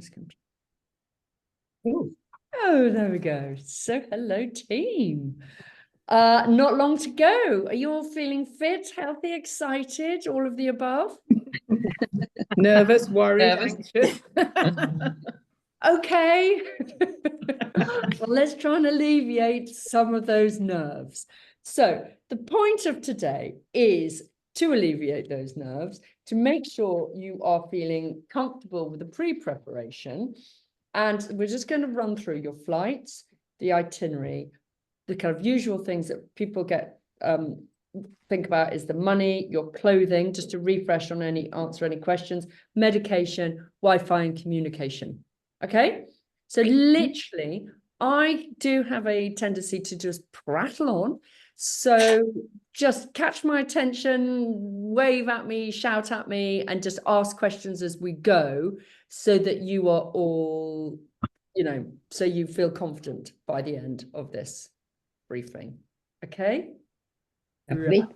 this computer. Oh, there we go. So hello, team. Not long to go. Are you all feeling fit, healthy, excited, all of the above? Nervous, worried, anxious. Okay. Well, let's try and alleviate some of those nerves. So the point of today is to alleviate those nerves, to make sure you are feeling comfortable with the pre-preparation. And we're just going to run through your flights, the itinerary, the kind of usual things that people think about is the money, your clothing, just to refresh on answer any questions, medication, Wi-Fi, and communication. Okay, so literally, I do have a tendency to just prattle on. So just catch my attention, wave at me, shout at me, and just ask questions as we go so that you are all, so you feel confident by the end of this briefing. Okay? Right.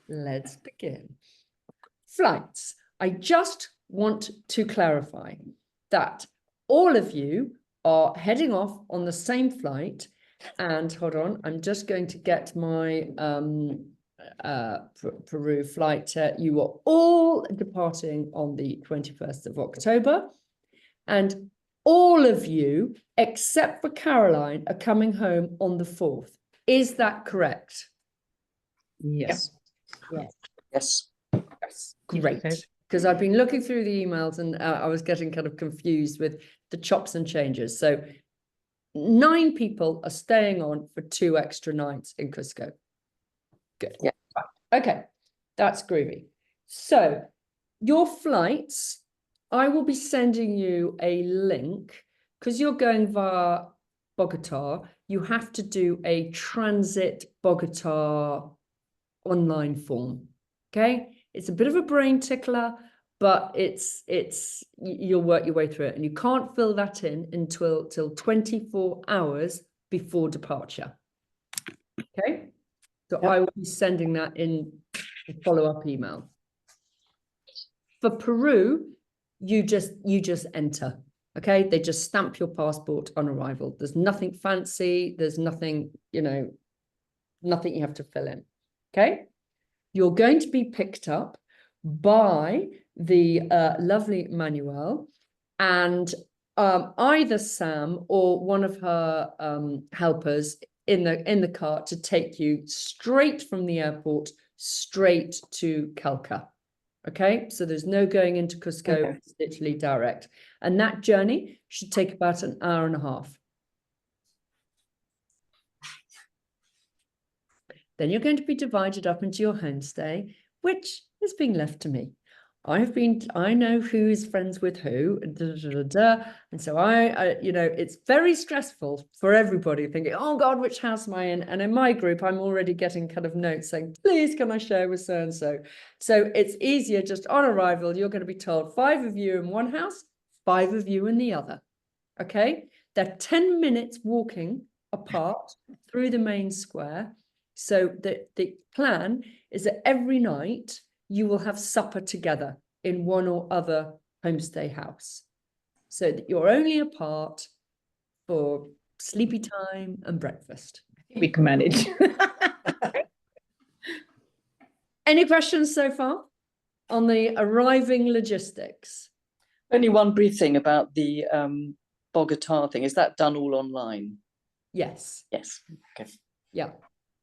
Let's begin. Flights. I just want to clarify that all of you are heading off on the same flight. And hold on, I'm just going to get my Peru flight. You are all departing on the 21st of October. And all of you, except for Caroline, are coming home on the 4th. Is that correct? Yes. Yes. Yes. Yes. Great. Because I've been looking through the emails and I was getting kind of confused with the chops and changes. So 9 people are staying on for 2 extra nights in Cusco. Good. Yeah. Okay. That's groovy. So your flights, I will be sending you a link because you're going via Bogota. You have to do a transit Bogota online form. Okay, it's a bit of a brain tickler, but you'll work your way through it, and you can't fill that in until 24 hours before departure. Okay, so I will be sending that in a follow-up email. For Peru, you just enter. Okay, they just stamp your passport on arrival. There's nothing fancy. There's nothing, nothing you have to fill in. Okay. You're going to be picked up by the lovely Manuel, and either Sam or one of her helpers in the car to take you straight from the airport straight to Calca. Okay, so there's no going into Cusco. Okay. It's literally direct, and that journey should take about an hour and a half. Then you're going to be divided up into your homestay, which is being left to me. I know who's friends with who, and so it's very stressful for everybody thinking, oh God, which house am I in? And in my group, I'm already getting kind of notes saying, please, can I share with so-and-so? So it's easier just on arrival, you're going to be told 5 of you in one house, 5 of you in the other. Okay? They're 10 minutes walking apart through the main square. So the plan is that every night you will have supper together in one or other homestay house, so that you're only apart for sleepy time and breakfast. We can manage. Any questions so far on the arriving logistics? Only one brief thing about the Bogota thing. Is that done all online? Yes. Yes. Okay. Yeah.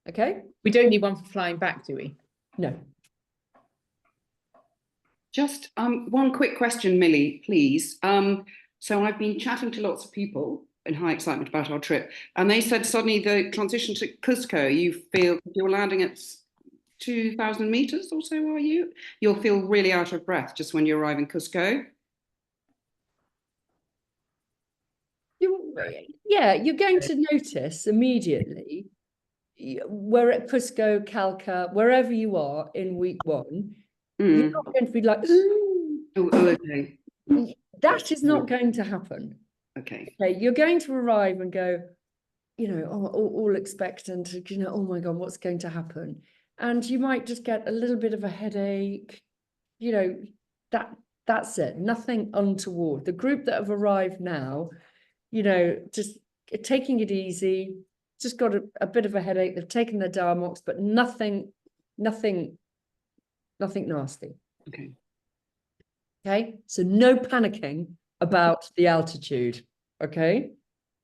Okay. We don't need one for flying back, do we? No. Just one quick question, Millie, please. So I've been chatting to lots of people in high excitement about our trip, and they said suddenly the transition to Cusco, you feel you're landing at 2,000 meters or so, are you? You'll feel really out of breath just when you arrive in Cusco. You're going to notice immediately. We're at Cusco, Calca, wherever you are in week 1, you're not going to be like, okay. That is not going to happen. Okay. You're going to arrive and go, all expectant, oh my God, what's going to happen? And you might just get a little bit of a headache, that That's it. Nothing untoward. The group that have arrived now, you know, just taking it easy, just got a bit of a headache. They've taken their Diamox, but nothing nasty. Okay. Okay, so no panicking about the altitude. Okay,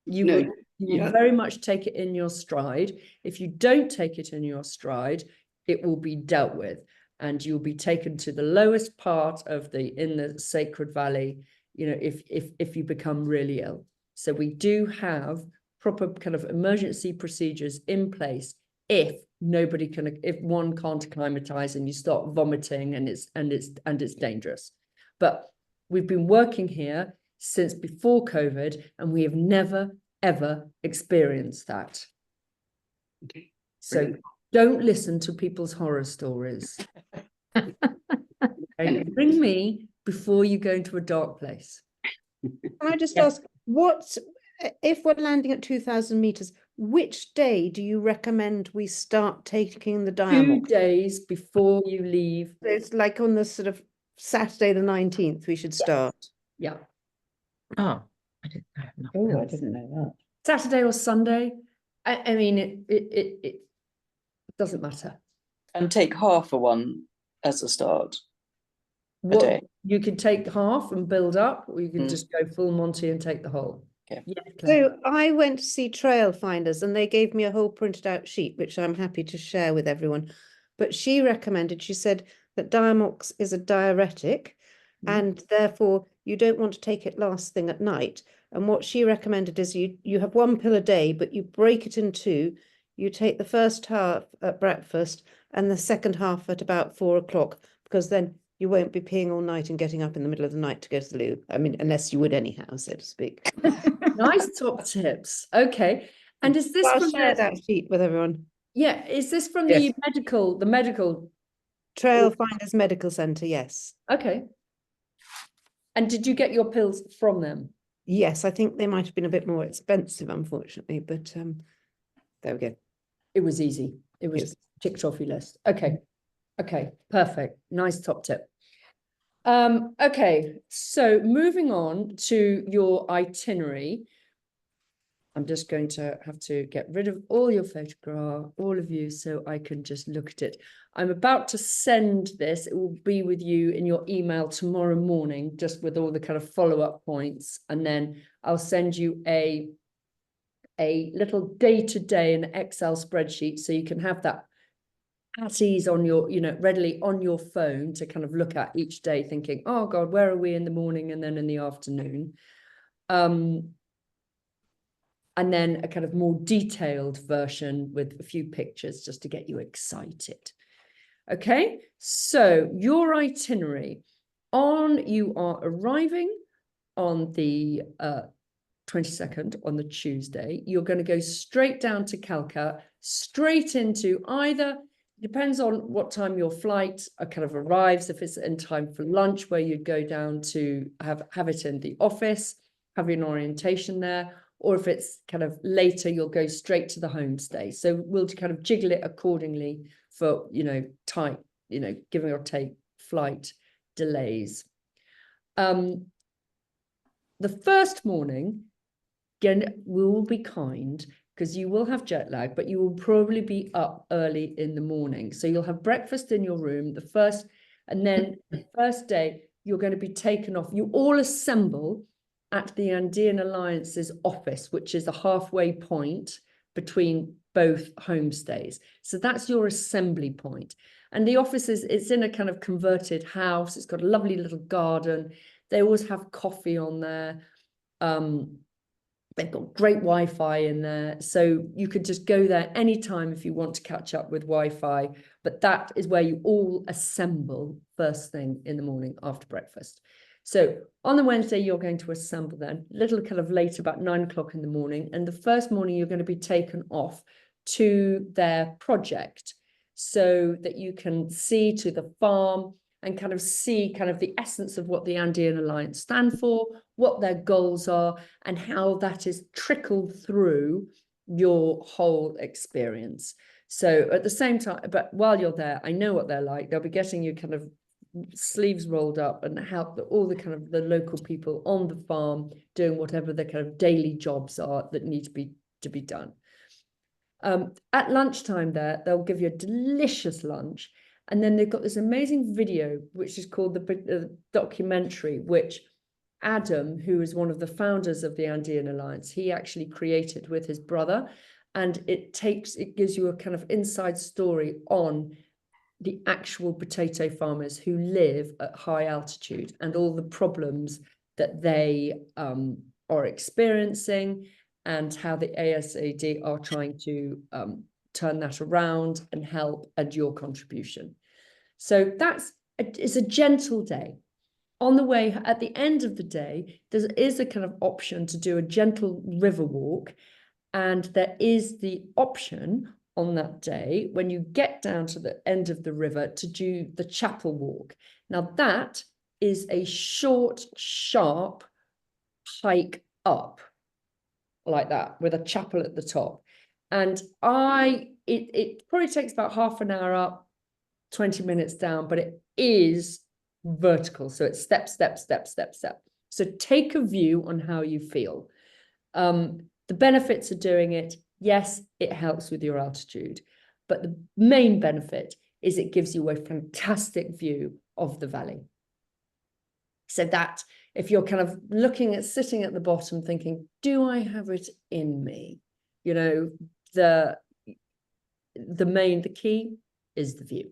you No, will, you will yeah. very much take it in your stride. If you don't take it in your stride, it will be dealt with, and you'll be taken to the lowest part of in the Sacred Valley. You know, if you become really ill. So we do have proper kind of emergency procedures in place if one can't acclimatize and you start vomiting and it's dangerous. But we've been working here since before COVID, and we have never, ever experienced that. Okay. So Brilliant. don't listen to people's horror stories. Okay? Bring me before you go into a dark place. Can I just Yes. ask, if we're landing at 2,000 meters, which day do you recommend we start taking the 2 Diamox? days before you leave. It's like on the sort of Saturday the 19th we should start. Yeah. Oh, I didn't know. Oh, I didn't know that. Saturday or Sunday. I mean, it doesn't matter. And take half a one as a start. What day. you could take half and build up, or you could Mm. just go full Monty and take the whole. Okay. Yeah, Claire. So I went to see Trail Finders and they gave me a whole printed out sheet, which I'm happy to share with everyone. But she said that Diamox is a diuretic and therefore you don't want to take it last thing at night. And what she recommended is you have 1 pill a day, but you break it in 2. You take the first half at breakfast and the second half at about 4 o'clock, because then you won't be peeing all night and getting up in the middle of the night to go to the loo. I mean, unless you would anyhow, so to speak. Nice top tips. Okay. And is this I'll from share the, that sheet with everyone. yeah, is this from Yes. the medical? Trail Finders Medical Centre, yes. Okay. And did you get your pills from them? Yes, I think they might have been a bit more expensive, unfortunately, but there we go. It was easy. It was Yes. ticked off your list. Okay. Okay. Perfect. Nice top tip. Okay. So moving on to your itinerary. I'm just going to have to get rid of all your photograph, all of you, so I can just look at it. I'm about to send this. It will be with you in your email tomorrow morning, just with all the kind of follow-up points. And then I'll send you a little day-to-day in Excel spreadsheet, so you can have that at ease on your, readily on your phone to kind of look at each day thinking, oh God, where are we in the morning and then in the afternoon? And then a kind of more detailed version with a few pictures just to get you excited. Okay, so your itinerary you are arriving on the 22nd on the Tuesday. You're going to go straight down to Calca, straight into either, depends on what time your flight kind of arrives, if it's in time for lunch, where you'd go down to have it in the office, have an orientation there, or if it's kind of later, you'll go straight to the homestay. So we'll kind of jiggle it accordingly for, time, give or take flight delays. The first morning, again, we will be kind because you will have jet lag, but you will probably be up early in the morning. So you'll have breakfast in your room, and then the first day, you're going to be taken off. You all assemble at the Andean Alliance's office, which is a halfway point between both homestays. So that's your assembly point. And the office it's in a kind of converted house. It's got a lovely little garden. They always have coffee on there. They've got great Wi-Fi in there. So you could just go there anytime if you want to catch up with Wi-Fi. But that is where you all assemble first thing in the morning after breakfast. So on the Wednesday, you're going to assemble then, a little kind of later, about 9 o'clock in the morning. And the first morning, you're going to be taken off to their project so that you can see to the farm and kind of see kind of the essence of what the Andean Alliance stand for, what their goals are, and how that is trickled through your whole experience. So at the same time, but while you're there, I know what they're like. They'll be getting you kind of sleeves rolled up, and help all the kind of the local people on the farm doing whatever the kind of daily jobs are that need to be done. At lunchtime there, they'll give you a delicious lunch. And then they've got this amazing video, which is called the documentary, which Adam, who is one of the founders of the Andean Alliance, he actually created with his brother. And it gives you a kind of inside story on the actual potato farmers who live at high altitude and all the problems that they are experiencing, and how the ASAD are trying to turn that around and help, and your contribution. So it's a gentle day. On the way, at the end of the day, there is a kind of option to do a gentle river walk. And there is the option on that day, when you get down to the end of the river, to do the chapel walk. Now that is a short, sharp hike up like that with a chapel at the top. And it probably takes about half an hour up, 20 minutes down, but it is vertical. So it's step, step, step, step, step. So take a view on how you feel. The benefits of doing it, yes, it helps with your altitude, but the main benefit is it gives you a fantastic view of the valley. So that if you're kind of sitting at the bottom thinking, do I have it in me? You know, the key is the view.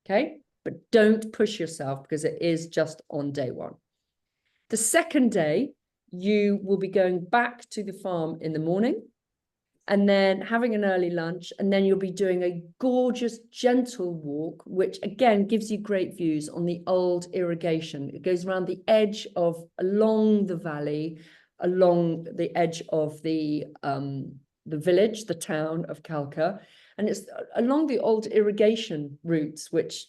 Okay, but don't push yourself, because it is just on day one. The second day, you will be going back to the farm in the morning and then having an early lunch, and then you'll be doing a gorgeous gentle walk, which again gives you great views on the old irrigation. It goes around the edge along the valley, along the edge of the village, the town of Calca, and it's along the old irrigation routes, which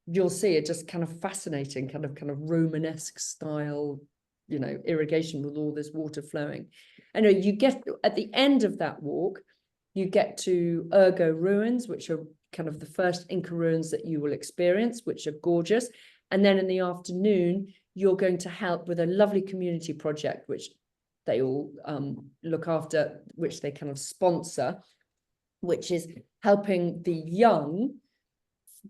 you'll see are just kind of fascinating, kind of Romanesque style, you know, irrigation with all this water flowing. I know you get at the end of that walk, you get to Urgo ruins, which are kind of the first Inca ruins that you will experience, which are gorgeous. And then in the afternoon, you're going to help with a lovely community project, which they all look after, which they kind of sponsor, which is helping the young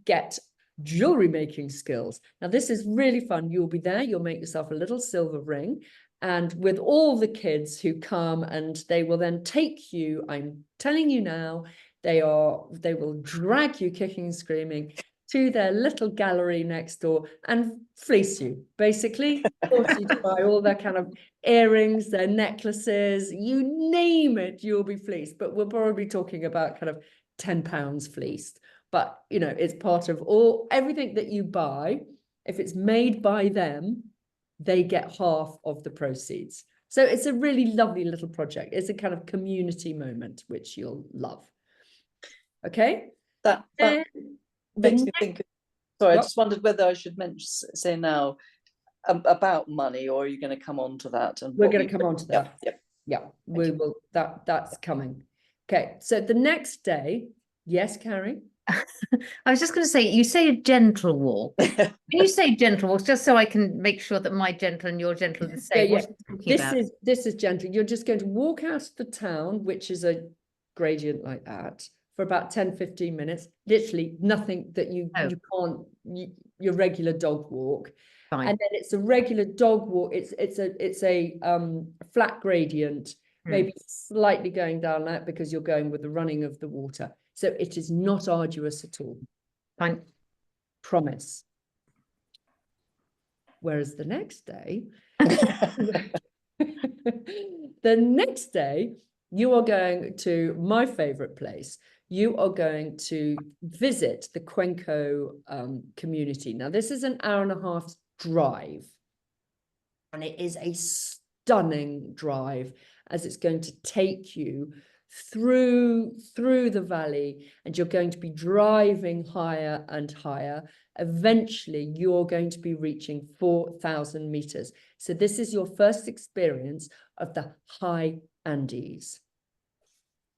get jewelry making skills. Now, this is really fun. You'll be there, you'll make yourself a little silver ring, and with all the kids who come, and they will then take you, I'm telling you now, they will drag you kicking and screaming to their little gallery next door and fleece you, basically, force you to buy all their kind of earrings, their necklaces, you name it, you'll be fleeced. But we're probably talking about kind of £10 fleeced. But, you know, it's part of everything that you buy. If it's made by them, they get half of the proceeds. So it's a really lovely little project. It's a kind of community moment, which you'll love. Okay? That makes me think. Sorry, I just wondered whether I should say now about money, or are you going to come on to that? And we're going to come on to that. Yeah, we will. That's coming. Okay. So the next day, yes, Carrie. I was just going to say, you say a gentle walk. When you say gentle walk, just so I can make sure that my gentle and your gentle are the same. Yeah. This is gentle. You're just going to walk out of the town, which is a gradient like that, for about 10-15 minutes. Literally nothing that you can't, your regular dog walk. Fine. And then it's a regular dog walk. It's a flat gradient, maybe slightly going down that, because you're going with the running of the water. So it is not arduous at all. Fine. Promise. Whereas the next day, you are going to my favorite place. You are going to visit the Cuenco community. Now, this is an 1.5-hour drive, and it is a stunning drive, as it's going to take you through the valley, and you're going to be driving higher and higher. Eventually, you're going to be reaching 4,000 meters. So this is your first experience of the high Andes.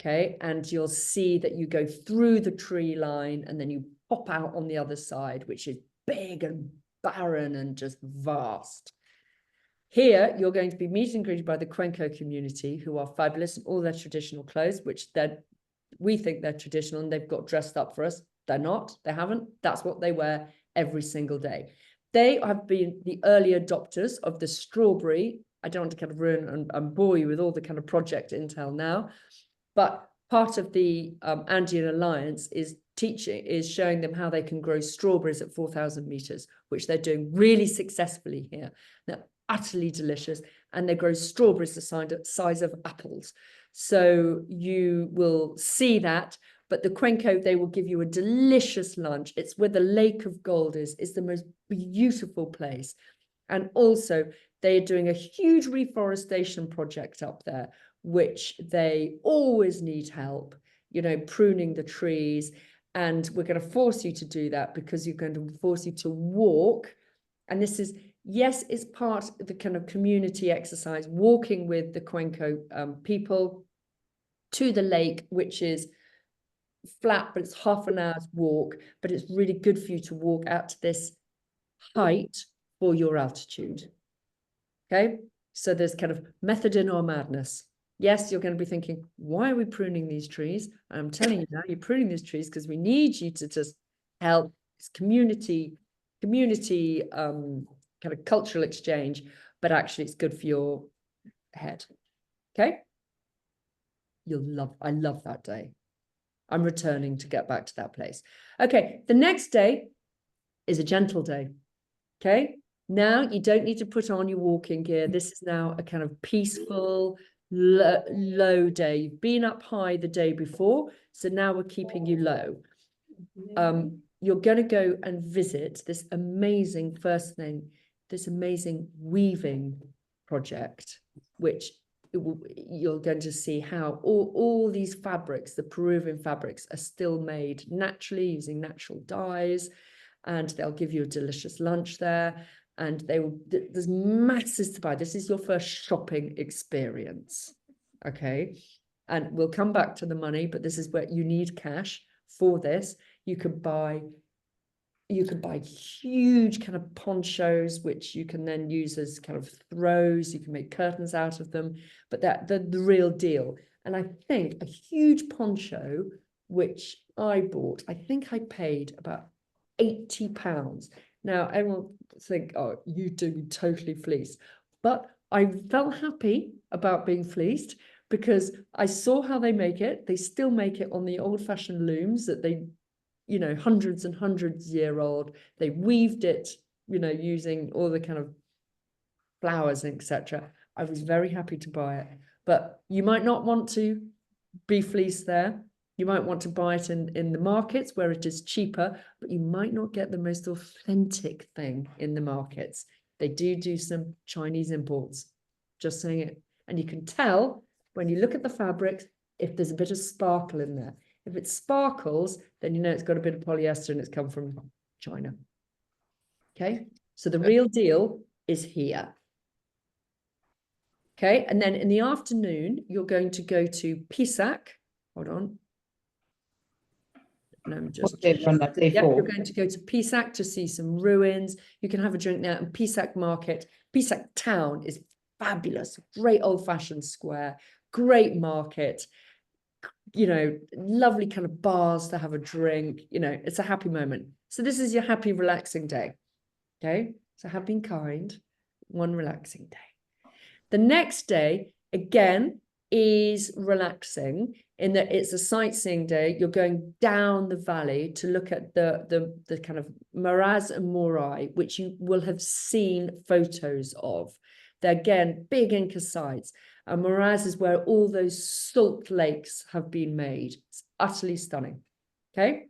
Okay, and you'll see that you go through the tree line, and then you pop out on the other side, which is big and barren and just vast. Here, you're going to be meeting and greeted by the Cuenco community, who are fabulous in all their traditional clothes, which we think they're traditional and they've got dressed up for us. They're not, they haven't. That's what they wear every single day. They have been the early adopters of the strawberry. I don't want to kind of ruin and bore you with all the kind of project intel now, but part of the Andean Alliance is showing them how they can grow strawberries at 4,000 meters, which they're doing really successfully here. They're utterly delicious, and they grow strawberries the size of apples. So you will see that. But the Cuenco, they will give you a delicious lunch. It's where the Lake of Gold is. It's the most beautiful place. And also, they are doing a huge reforestation project up there, which they always need help, pruning the trees. And we're going to force you to do that, because you're going to force you to walk. And this is, yes, it's part of the kind of community exercise, walking with the Cuenco people to the lake, which is flat, but it's half an hour's walk, but it's really good for you to walk out to this height for your altitude. Okay, so there's kind of method in our madness. Yes, you're going to be thinking, why are we pruning these trees? I'm telling you now, you're pruning these trees because we need you to just help this community kind of cultural exchange, but actually it's good for your head. Okay, I love that day. I'm returning to get back to that place. Okay, the next day is a gentle day. Okay, now you don't need to put on your walking gear. This is now a kind of peaceful, low day. You've been up high the day before, so now we're keeping you low. You're going to go and visit this amazing, this amazing weaving project, which you're going to see how all these fabrics, the Peruvian fabrics, are still made naturally using natural dyes, and they'll give you a delicious lunch there, and there's masses to buy. This is your first shopping experience, okay? And we'll come back to the money, but this is where you need cash for this. You could buy huge kind of ponchos, which you can then use as kind of throws. You can make curtains out of them, but the real deal. And I think a huge poncho, which I bought, I think I paid about £80. Now, everyone think, oh, you do totally fleeced. But I felt happy about being fleeced, because I saw how they make it. They still make it on the old-fashioned looms that they, hundreds and hundreds year old. They weaved it, using all the kind of flowers, etc. I was very happy to buy it. But you might not want to be fleeced there. You might want to buy it in the markets where it is cheaper, but you might not get the most authentic thing in the markets. They do some Chinese imports, just saying it. And you can tell when you look at the fabrics if there's a bit of sparkle in there. If it sparkles, then you know it's got a bit of polyester and it's come from China. Okay, so the real deal is here. Okay, and then in the afternoon, you're going to go to Pisac. Hold on. And I'm just, Day you're 4. going to go to Pisac to see some ruins. You can have a drink there. And Pisac Market, Pisac Town is fabulous. Great old-fashioned square, great market. Lovely kind of bars to have a drink. It's a happy moment. So this is your happy, relaxing day. Okay, so have been kind. One relaxing day. The next day, again, is relaxing in that it's a sightseeing day. You're going down the valley to look at the kind of Maraz and Morai, which you will have seen photos of. They're, again, big Inca sites. And Maraz is where all those salt lakes have been made. It's utterly stunning. Okay,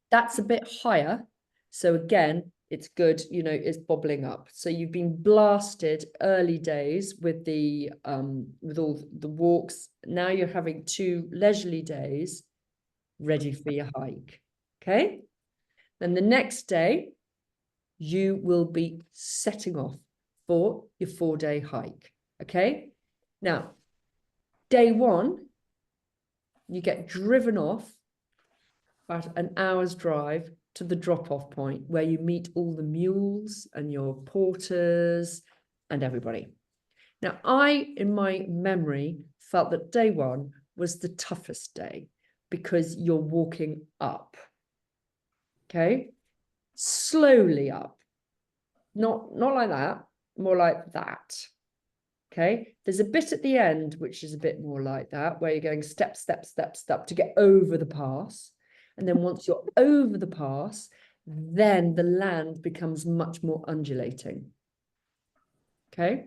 that's a bit higher. So again, it's good, it's bobbling up. So you've been blasted early days with with all the walks. Now you're having 2 leisurely days ready for your hike. Okay. Then the next day, you will be setting off for your 4-day hike. Okay. Now, day 1, you get driven off about an hour's drive to the drop-off point where you meet all the mules and your porters and everybody. Now, in my memory, felt that day one was the toughest day because you're walking up, okay? Slowly up, not like that, more like that, okay? There's a bit at the end, which is a bit more like that, where you're going step, step, step, step to get over the pass. And then once you're over the pass, then the land becomes much more undulating, okay?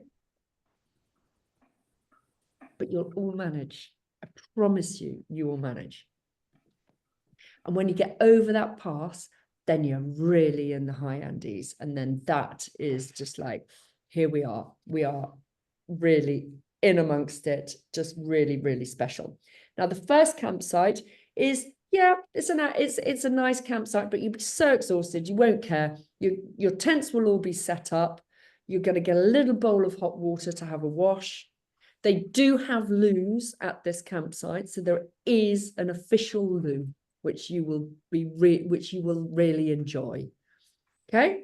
But you'll all manage. I promise you, you will manage. And when you get over that pass, then you're really in the high Andes. And then that is just like, here we are. We are really in amongst it, just really, really special. Now, the first campsite is, yeah, it's a nice campsite, but you'll be so exhausted, you won't care. Your tents will all be set up. You're going to get a little bowl of hot water to have a wash. They do have loos at this campsite, so there is an official loo, which you will really enjoy. Okay,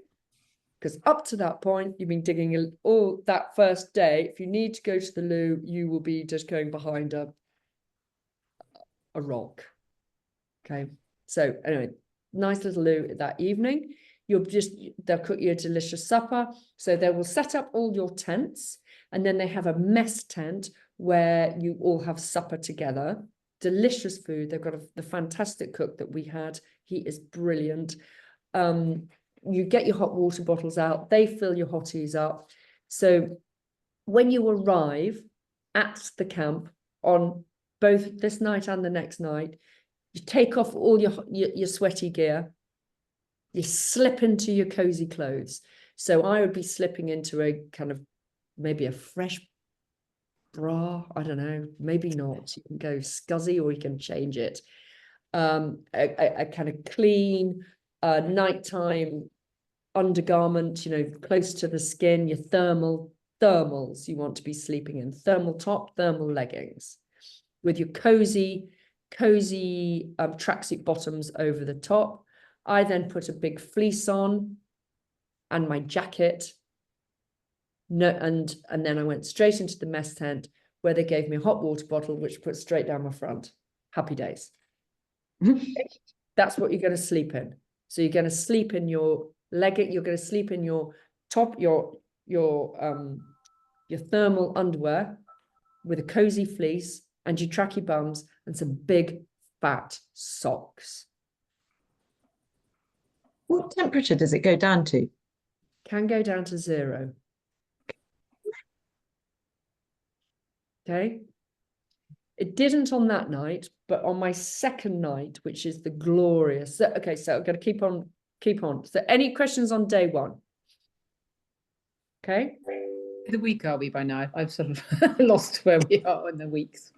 because up to that point, you've been digging all that first day. If you need to go to the loo, you will be just going behind a rock. Okay, so anyway, nice little loo that evening. They'll cook you a delicious supper. So they will set up all your tents, and then they have a mess tent where you all have supper together. Delicious food. They've got the fantastic cook that we had. He is brilliant. You get your hot water bottles out. They fill your hotties up. So when you arrive at the camp on both this night and the next night, you take off all your sweaty gear. You slip into your cozy clothes. So I would be slipping into a kind of maybe a fresh bra. I don't know, maybe not. You can go scuzzy or you can change it. A kind of clean nighttime undergarment, close to the skin, your thermals you want to be sleeping in, thermal top, thermal leggings with your cozy tracksuit bottoms over the top. I then put a big fleece on and my jacket. And then I went straight into the mess tent where they gave me a hot water bottle, which put straight down my front. Happy days. That's what you're going to sleep in. So you're going to sleep in your legging. You're going to sleep in your top, your thermal underwear with a cozy fleece and your tracky bums and some big fat socks. What temperature does it go down to? Can go down to 0. Okay. It didn't on that night, but on my second night, which is the glorious. Okay, so I'm going to keep on. So any questions on day one? Okay. The week are we by now? I've sort of lost where we are in the weeks.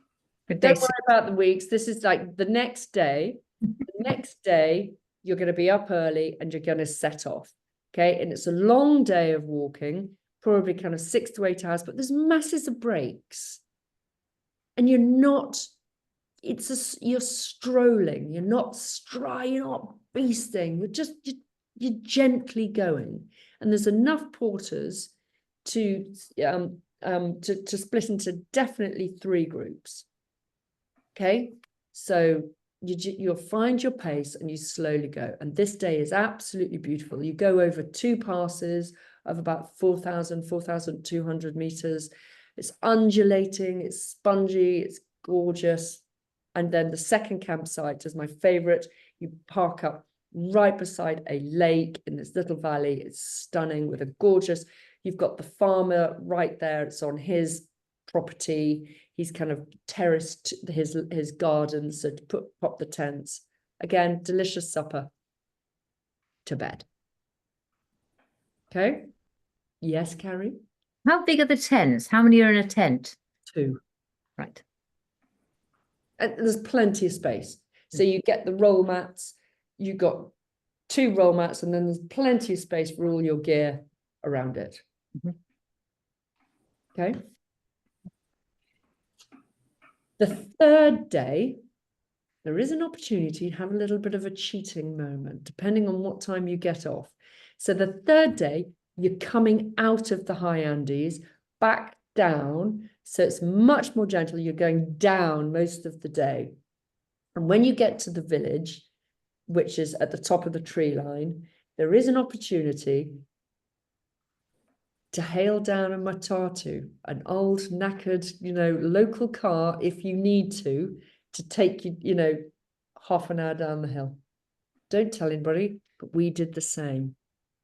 Don't worry about the weeks. This is like the next day. The next day, you're going to be up early and you're going to set off. Okay. And it's a long day of walking, probably kind of 6 to 8 hours, but there's masses of breaks. And you're strolling, you're not beasting, you're gently going. And there's enough porters to split into definitely 3 groups. Okay, so you'll find your pace and you slowly go. And this day is absolutely beautiful. You go over 2 passes of about 4,200 meters. It's undulating, it's spongy, it's gorgeous. And then the second campsite is my favorite. You park up right beside a lake in this little valley. It's stunning with a gorgeous, you've got the farmer right there. It's on his property. He's kind of terraced his garden. So to pop the tents. Again, delicious supper to bed. Okay. Yes, Carrie? How big are the tents? How many are in a tent? 2. Right. And there's plenty of space. So you get the roll mats, you got 2 roll mats, and then there's plenty of space for all your gear around it. Mhm. Okay. The third day there is an opportunity to have a little bit of a cheating moment, depending on what time you get off. So the third day, you're coming out of the high Andes, back down. So it's much more gentle. You're going down most of the day. And when you get to the village, which is at the top of the tree line, there is an opportunity to hail down a matatu, an old knackered, local car, if you need to take you, half an hour down the hill. Don't tell anybody, but we did the same.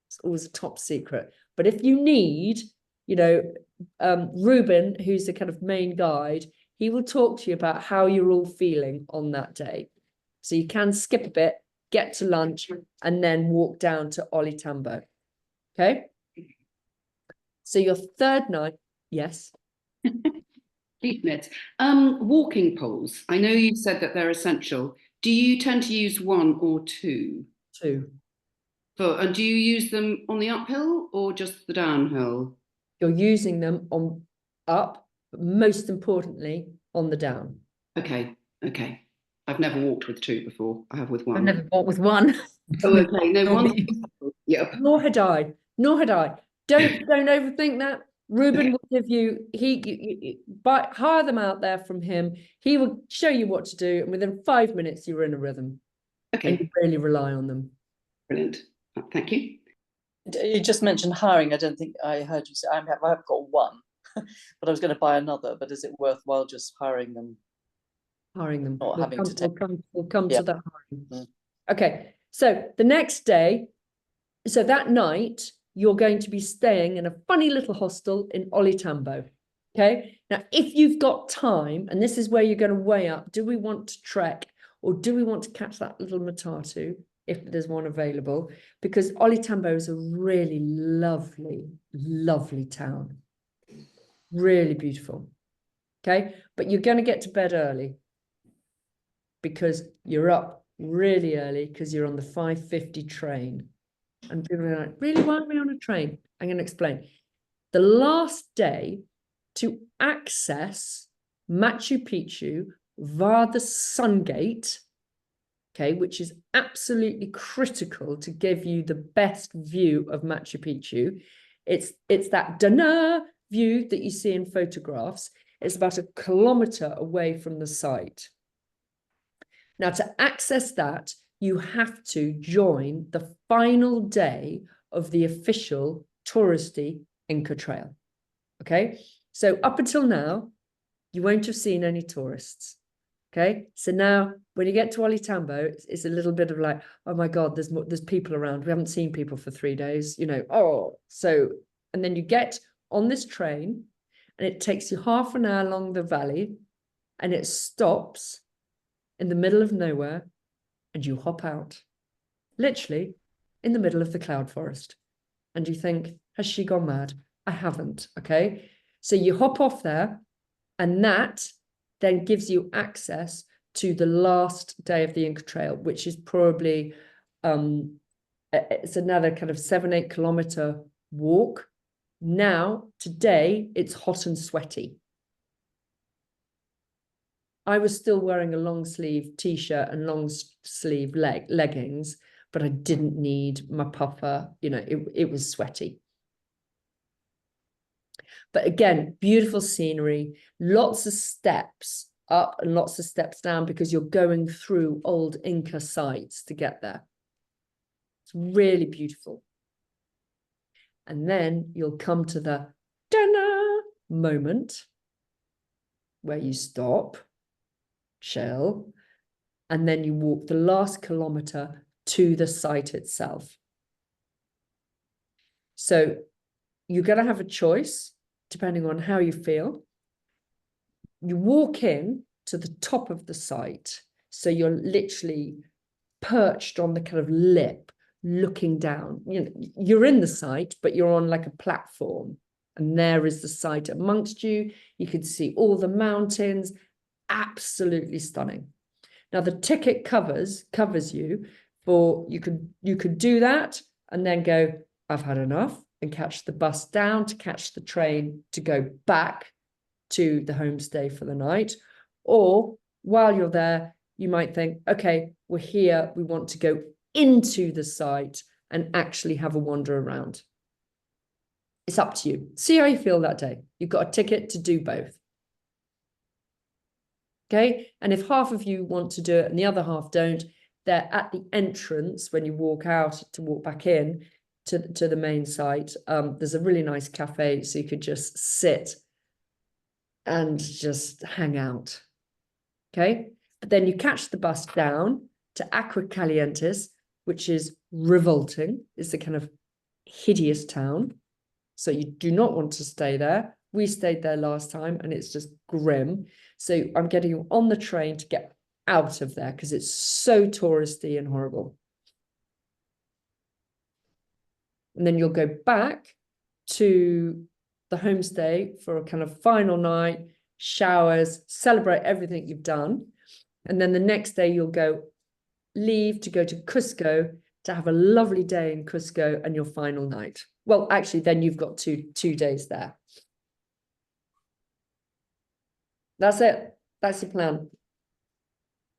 It's always a top secret. But if you need, Ruben, who's the kind of main guide, he will talk to you about how you're all feeling on that day. So you can skip a bit, get to lunch, and then walk down to Olitambo. Okay? So your third night, yes. Walking poles. I know you said that they're essential. Do you tend to use one or two? Two. And do you use them on the uphill or just the downhill? You're using them on up, but most importantly, on the down. Okay. I've never walked with two before. I have with one. I've never walked with one. Oh, okay. No, one. Yep. Nor had I. Don't overthink that. Ruben will give you, hire them out there from him. He will show you what to do, and within 5 minutes you're in a rhythm. Okay. And you really rely on them. Brilliant. Thank you. You just mentioned hiring. I don't think I heard you say. I've got one, but I was going to buy another. But is it worthwhile just hiring them? Hiring them. Not having to take. We'll come Yeah. to that hiring. Okay. So the next day, so that night, you're going to be staying in a funny little hostel in Olitambo. Okay. Now, if you've got time, and this is where you're going to weigh up, do we want to trek or do we want to catch that little matatu if there's one available? Because Olitambo is a really lovely, lovely town. Really beautiful. Okay. But you're going to get to bed early because you're up really early because you're on the 5:50 train. And people are like, really, why are we on a train? I'm going to explain. The last day to access Machu Picchu via the Sun Gate, okay, which is absolutely critical to give you the best view of Machu Picchu. It's that Dana view that you see in photographs. It's about 1 kilometer away from the site. Now, to access that, you have to join the final day of the official touristy Inca Trail. Okay, so up until now, you won't have seen any tourists. Okay, so now when you get to Olitambo, it's a little bit of like, oh my God, there's people around. We haven't seen people for 3 days, and then you get on this train and it takes you half an hour along the valley and it stops in the middle of nowhere. And you hop out, literally in the middle of the cloud forest. And you think, has she gone mad? I haven't, okay? So you hop off there, and that then gives you access to the last day of the Inca Trail, which is probably, it's another kind of 7-8 kilometer walk. Now, today, it's hot and sweaty. I was still wearing a long sleeve t-shirt and long sleeve leggings, but I didn't need my puffer. It was sweaty. But again, beautiful scenery, lots of steps up and lots of steps down because you're going through old Inca sites to get there. It's really beautiful. And then you'll come to the Dana moment where you stop, chill, and then you walk the last kilometer to the site itself. So you're going to have a choice depending on how you feel. You walk in to the top of the site, so you're literally perched on the kind of lip looking down. You're in the site, but you're on like a platform, and there is the site amongst you. You can see all the mountains. Absolutely stunning. Now the ticket covers you for, you could do that and then go, I've had enough, and catch the bus down to catch the train to go back to the homestay for the night. Or while you're there, you might think, okay, we're here, we want to go into the site and actually have a wander around. It's up to you. See how you feel that day. You've got a ticket to do both. Okay, and if half of you want to do it and the other half don't, they're at the entrance when you walk out to walk back in to the main site. There's a really nice cafe, so you could just sit and just hang out. Okay, but then you catch the bus down to Aguascalientes, which is revolting. It's a kind of hideous town. So you do not want to stay there. We stayed there last time and it's just grim. So I'm getting you on the train to get out of there because it's so touristy and horrible. And then you'll go back to the homestay for a kind of final night, showers, celebrate everything you've done. And then the next day you'll leave to go to Cusco to have a lovely day in Cusco and your final night. Well, actually, then you've got two days there. That's it. That's your plan.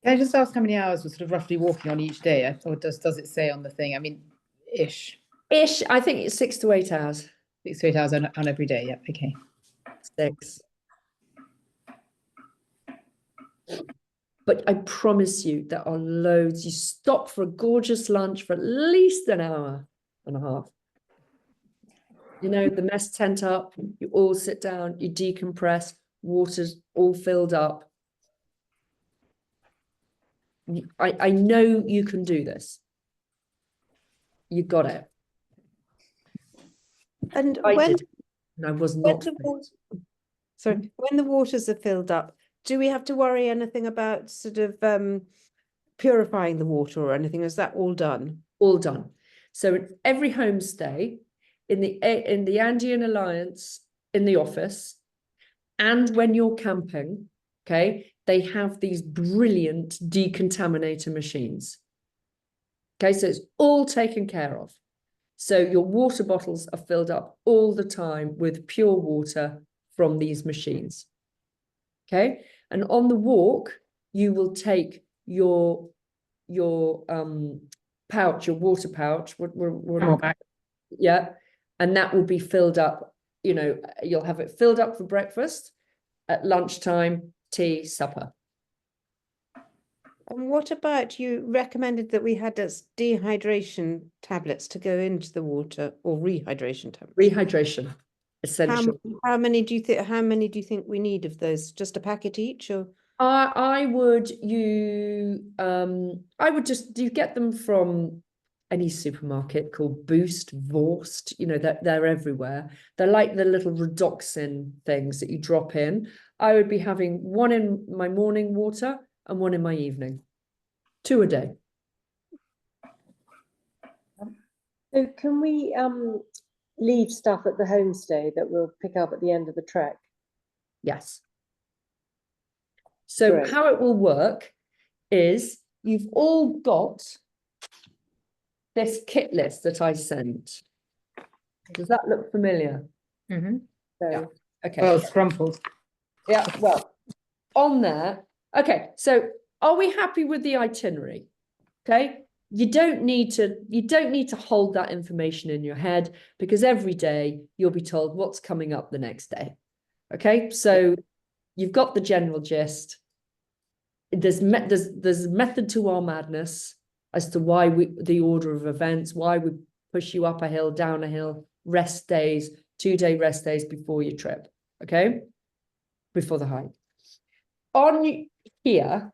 Can I just ask how many hours we're sort of roughly walking on each day? Or does it say on the thing? I mean, ish. Ish, I think it's 6 to 8 hours. 6 to 8 hours on every day. Yeah, okay. 6. But I promise you there are loads. You stop for a gorgeous lunch for at least an hour and a half. You know, the mess tent up, you all sit down, you decompress, water's all filled up. I know you can do this. You got it. And I when, did, and I was not. when the waters are filled up, do we have to worry anything about sort of purifying the water or anything? Is that all done? All done. So in every homestay, in the Andean Alliance, in the office, and when you're camping, okay, they have these brilliant decontaminator machines. Okay, so it's all taken care of. So your water bottles are filled up all the time with pure water from these machines. Okay, and on the walk, you will take your pouch, your water pouch. Yeah, and that will be filled up. You know, you'll have it filled up for breakfast, at lunchtime, tea, supper. And what about, you recommended that we had us dehydration tablets to go into the water, or rehydration tablets? Rehydration, essential. How many do you think we need of those? Just a packet each, or? I would just, you get them from any supermarket called Boost, Vorst, you know, they're everywhere. They're like the little redoxin things that you drop in. I would be having one in my morning water and one in my evening. 2 a day. So can we leave stuff at the homestay that we'll pick up at the end of the trek? Yes. So Great. how it will work is you've all got this kit list that I sent. Does that look familiar? Mm-hmm. So Yeah. Okay. Well, scrumpled. Yeah, well, on there. Okay, so are we happy with the itinerary? Okay, you don't need to hold that information in your head, because every day you'll be told what's coming up the next day. Okay, so you've got the general gist. There's method to our madness as to why the order of events, why we push you up a hill, down a hill, rest days, 2-day rest days before your trip. Okay, before the hike. On here,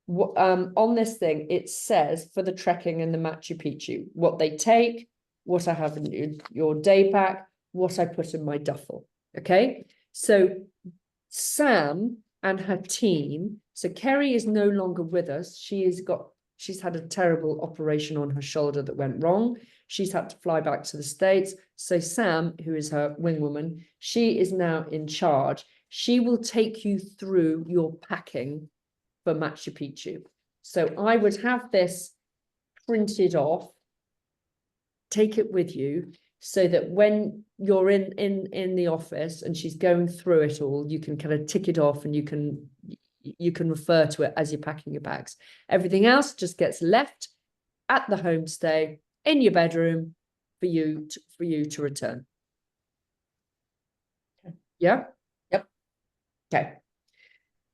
on this thing, it says for the trekking in the Machu Picchu, what they take, what I have in your day pack, what I put in my duffel. Okay, so Sam and her team, so Kerry is no longer with us. She's had a terrible operation on her shoulder that went wrong. She's had to fly back to the States. So Sam, who is her wing woman, she is now in charge. She will take you through your packing for Machu Picchu. So I would have this printed off, take it with you, so that when you're in the office and she's going through it all, you can kind of tick it off and you can you can refer to it as you're packing your bags. Everything else just gets left at the homestay in your bedroom for you to return. Yeah. Yep. Okay.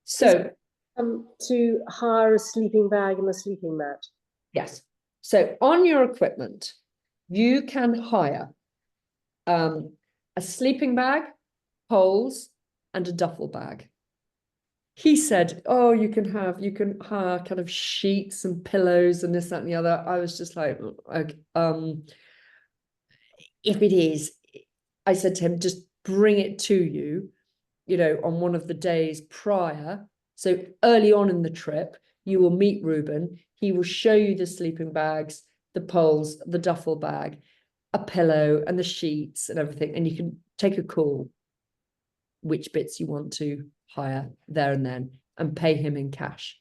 So to hire a sleeping bag and a sleeping mat. yes. So on your equipment, you can hire a sleeping bag, poles, and a duffel bag. He said, oh, you can hire kind of sheets and pillows and this, that, and the other. I was just like, okay, if it is, I said to him, just bring it to you, on one of the days prior. So early on in the trip, you will meet Ruben. He will show you the sleeping bags, the poles, the duffel bag, a pillow and the sheets and everything. And you can take a call which bits you want to hire there and then and pay him in cash.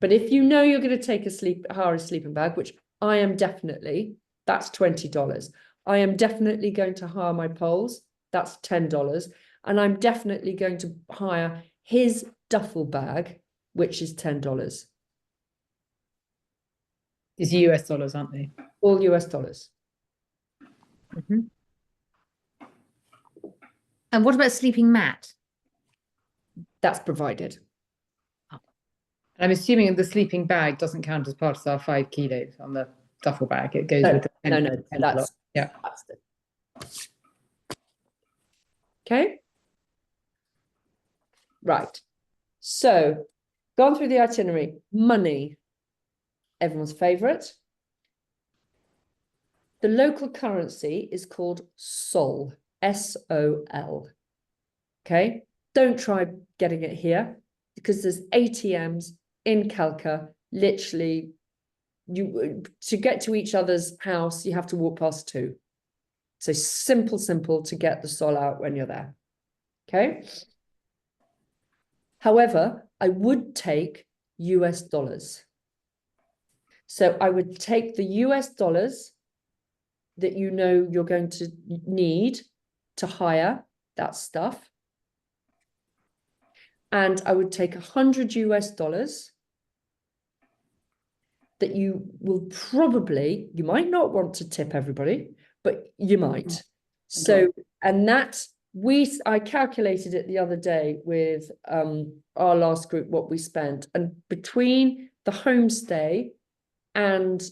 But if you know you're going to hire a sleeping bag, which I am definitely, that's $20. I am definitely going to hire my poles, that's $10. And I'm definitely going to hire his duffel bag, which is $10. It's US dollars, aren't they? All US dollars. Mm-hmm. And what about sleeping mat? That's provided. And I'm assuming the sleeping bag doesn't count as part of our 5 kilos on the duffel bag. It goes with the No, that's yeah. That's it. Okay. Right. So, gone through the itinerary. Money, everyone's favorite. The local currency is called sol, S-O-L. Okay. Don't try getting it here because there's ATMs in Calca. Literally, to get to each other's house, you have to walk past 2. So simple to get the sol out when you're there. Okay. However, I would take US dollars. So I would take the US dollars that you're going to need to hire that stuff. And I would take 100 US dollars that you might not want to tip everybody, but you might. So, and I calculated it the other day with our last group, what we spent, and between the homestay and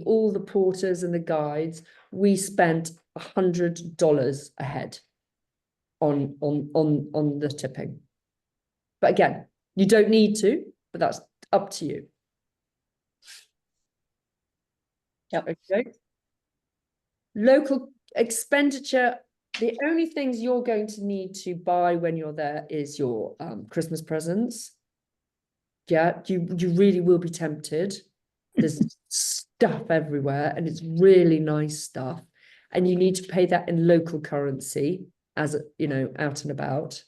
all the porters and the guides, we spent $100 a head on the tipping. But again, you don't need to, but that's up to you. Yep. Okay. Local expenditure. The only things you're going to need to buy when you're there is your Christmas presents. Yeah, you really will be tempted. There's stuff everywhere and it's really nice stuff. And you need to pay that in local currency as, out and about.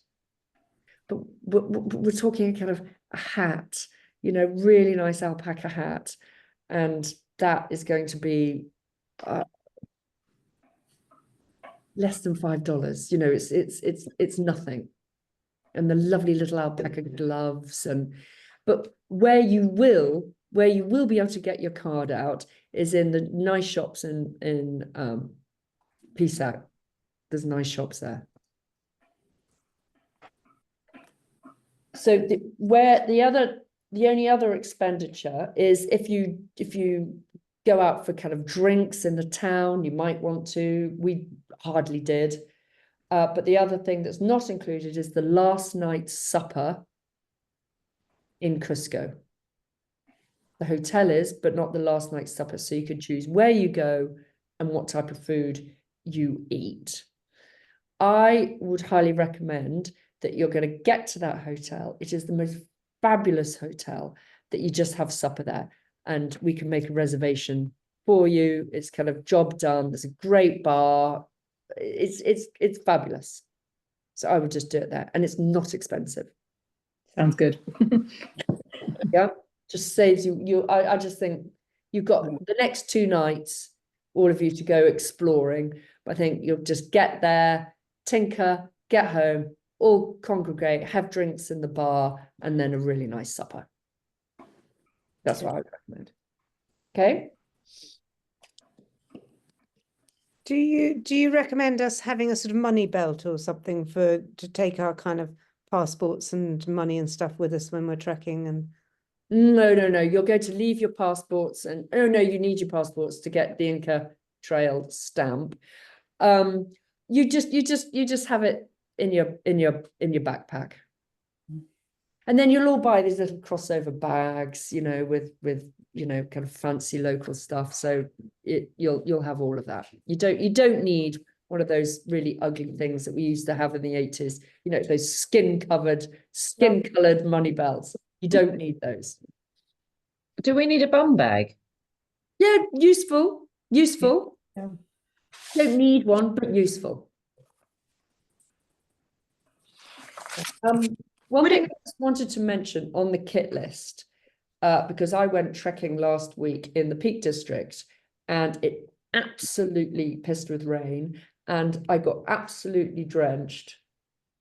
But we're talking kind of a hat, really nice alpaca hat. And that is going to be less than $5. It's nothing. And the lovely little alpaca gloves but where you will be able to get your card out is in the nice shops in Pisac. There's nice shops there. So the only other expenditure is if you go out for kind of drinks in the town, you might want to. We hardly did. But the other thing that's not included is the last night's supper in Cusco. The hotel is, but not the last night's supper. So you could choose where you go and what type of food you eat. I would highly recommend that you're going to get to that hotel. It is the most fabulous hotel that you just have supper there. And we can make a reservation for you. It's kind of job done. There's a great bar. It's fabulous. So I would just do it there. And it's not expensive. Sounds good. Yeah. Just saves you. I just think you've got the next 2 nights, all of you, to go exploring. But I think you'll just get there, tinker, get home, all congregate, have drinks in the bar, and then a really nice supper. That's what I would recommend. Okay. Do you recommend us having a sort of money belt or something to take our kind of passports and money and stuff with us when we're trekking? And No, you're going to leave your passports, and oh no, you need your passports to get the Inca Trail stamp. You just have it in your backpack. And then you'll all buy these little crossover bags, with kind of fancy local stuff. So you'll have all of that. You don't need one of those really ugly things that we used to have in the 80s, those skin-colored money belts. You don't need those. Do we need a bum bag? Yeah, useful. Yeah. Don't need one, but useful. One thing I just wanted to mention on the kit list, because I went trekking last week in the Peak District, and it absolutely pissed with rain, and I got absolutely drenched,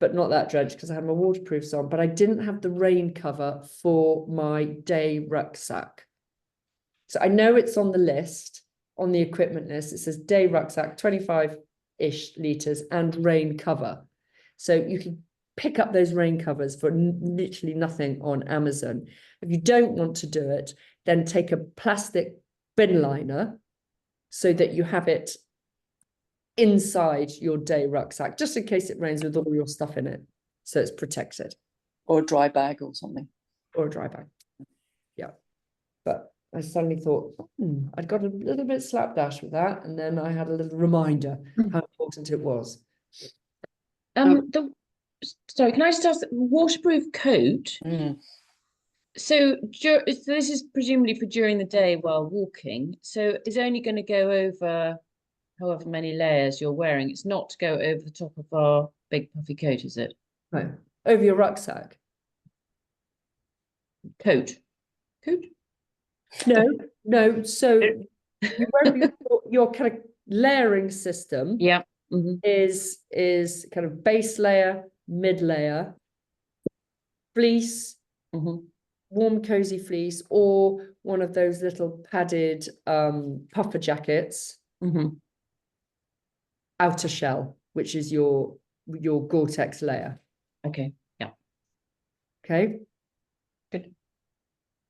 but not that drenched because I had my waterproofs on, but I didn't have the rain cover for my day rucksack. So I know it's on the list, on the equipment list. It says day rucksack, 25-ish litres and rain cover. So you can pick up those rain covers for literally nothing on Amazon. If you don't want to do it, then take a plastic bin liner so that you have it inside your day rucksack, just in case it rains with all your stuff in it. So it's protected. Or a dry bag or something. Or a dry bag. Yeah. But I suddenly thought, I'd got a little bit slapdash with that. And then I had a little reminder how important it was. Sorry, can I just ask, waterproof coat? So this is presumably for during the day while walking. So it's only going to go over however many layers you're wearing. It's not to go over the top of our big puffy coat, is it? No, over your rucksack. Coat. No. So your kind of layering system is kind of base layer, mid layer, fleece, warm cozy fleece, or one of those little padded puffer jackets, outer shell, which is your Gore-Tex layer. Okay. Yeah. Okay. Good.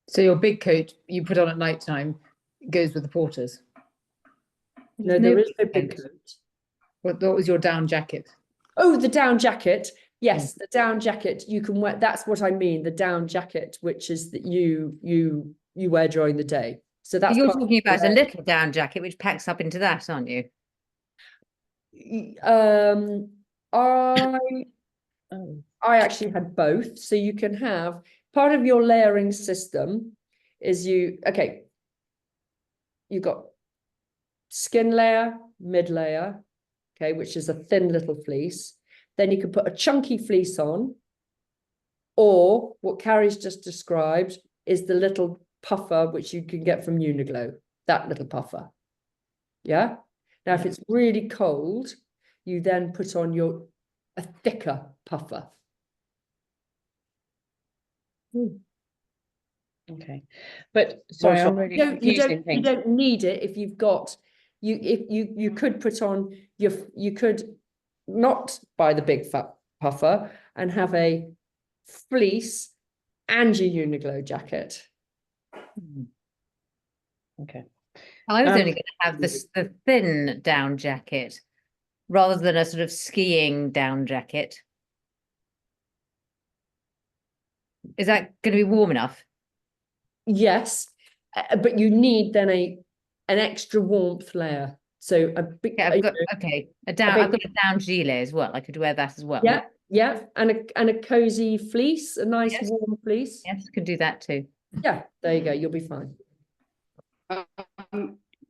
So your big coat you put on at night time goes with the porters. No, there is no big coat. What was your down jacket? Oh, the down jacket. Yes, the down jacket you can wear. That's what I mean. The down jacket, which is that you wear during the day. So that's You're talking about a little down jacket, which packs up into that, aren't you? I actually had both. So you can have part of your layering system is you've got skin layer, mid layer, okay, which is a thin little fleece. Then you can put a chunky fleece on, or what Carrie's just described is the little puffer, which you can get from Uniqlo, that little puffer. Yeah. Now, if it's really cold, you then put on a thicker puffer. Okay. But sorry, I'm really confused in things. You don't need it if you've got, you could put on you could not buy the big fat puffer and have a fleece and your Uniqlo jacket. Okay. I was only going to have the thin down jacket rather than a sort of skiing down jacket. Is that going to be warm enough? Yes, but you need then an extra warmth layer. So a big, I've got a down gilet as well. I could wear that as well. Yeah, and a cozy fleece, a nice warm fleece. Yes, I can do that too. Yeah, there you go. You'll be fine.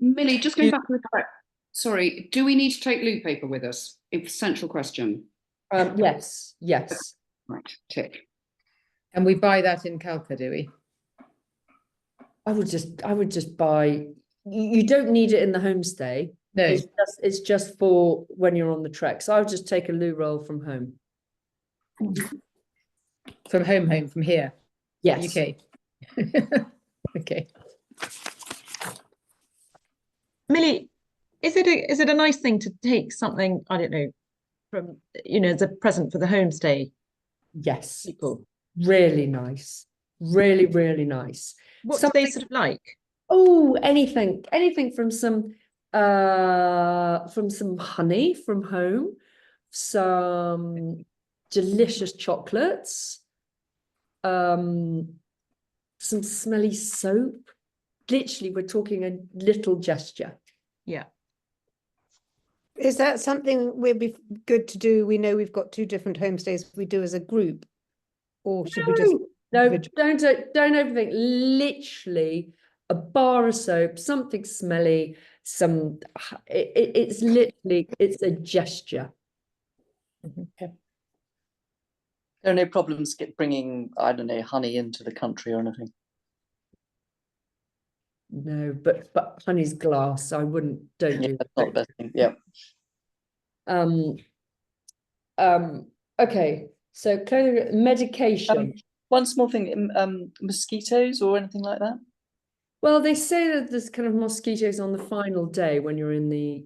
Millie, just going back to the sorry, do we need to take loo paper with us? It's a central question. Yes. Right, tick. And we buy that in Calca, do we? I would just buy. You don't need it in the homestay. No, it's just for when you're on the trek. So I would just take a loo roll from home. From home from here, Yes. UK. Okay. Millie, is it a nice thing to take something, I don't know, from, as a present for the homestay Yes. people? Really nice. Really, really nice. What do they sort of like? Oh, anything from some honey from home, some delicious chocolates, some smelly soap. Literally, we're talking a little gesture. Yeah. Is that something would be good to do? We know we've got 2 different homestays we do as a group, or should we just? No, don't overthink. Literally, a bar of soap, something smelly, it's literally, it's a gesture. There are no problems bringing, I don't know, honey into the country or anything. No, but honey's glass. I wouldn't. Don't do That's not the best thing. Yeah. Okay. So clothing, medication. One small thing, mosquitoes or anything like that? Well, they say that there's kind of mosquitoes on the final day when you're in the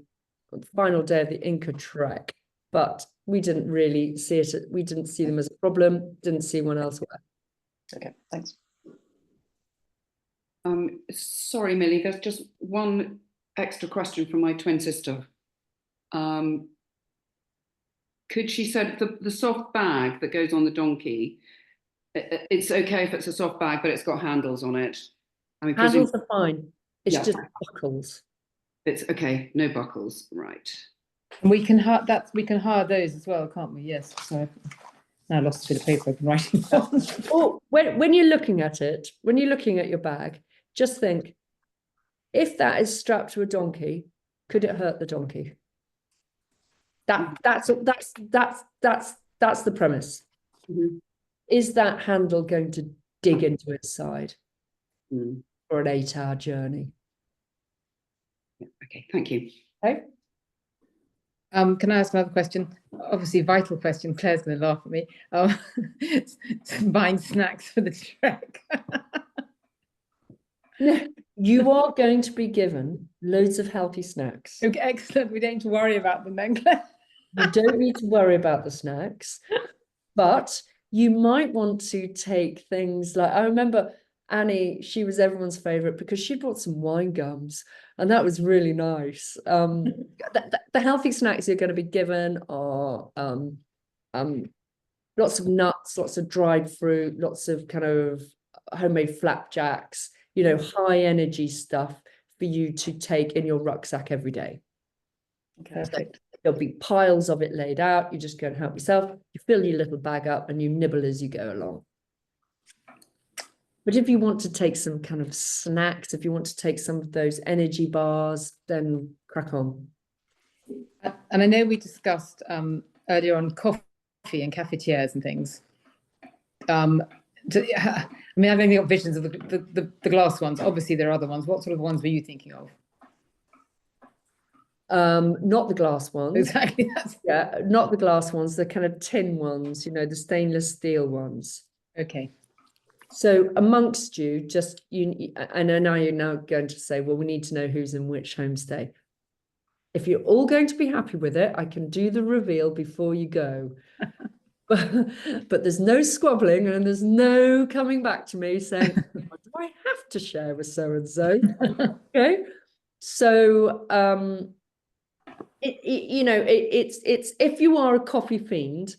final day of the Inca trek, but we didn't really see it. We didn't see them as a problem. Didn't see one elsewhere. Okay, thanks. Sorry, Millie, there's just one extra question from my twin sister. Could she said the soft bag that goes on the donkey, it's okay if it's a soft bag, but it's got handles on it. I mean, Handles are fine. It's Yeah. just buckles. It's okay, no buckles, right? And we can hire those as well, can't we? Yes. So now I lost a bit of paper I've been writing down. Or when you're looking at it, when you're looking at your bag, just think, if that is strapped to a donkey, could it hurt the donkey? That's the premise. Mm-hmm. Is that handle going to dig into its side for an 8-hour journey? Yeah, okay, thank you. Okay. Can I ask another question? Obviously, vital question. Claire's going to laugh at me. Buying snacks for the trek. No, you are going to be given loads of healthy snacks. Okay, excellent. We don't need to worry about them then, Claire. You don't need to worry about the snacks, but you might want to take things like, I remember Annie, she was everyone's favorite because she brought some wine gums, and that was really nice. The healthy snacks you're going to be given are lots of nuts, lots of dried fruit, lots of kind of homemade flapjacks, high energy stuff for you to take in your rucksack every day. Perfect. There'll be piles of it laid out. You just go and help yourself. You fill your little bag up and you nibble as you go along. But if you want to take some kind of snacks, if you want to take some of those energy bars, then crack on. And I know we discussed earlier on coffee and cafetières and things. I mean, I've only got visions of the glass ones. Obviously, there are other ones. What sort of ones were you thinking of? Not the glass ones. Exactly. Yeah, not the glass ones, the kind of tin ones, the stainless steel ones. Okay. So amongst you, and I know you're now going to say, well, we need to know who's in which homestay. If you're all going to be happy with it, I can do the reveal before you go. But there's no squabbling and there's no coming back to me saying, what do I have to share with so-and-so? Okay. So, it's if you are a coffee fiend,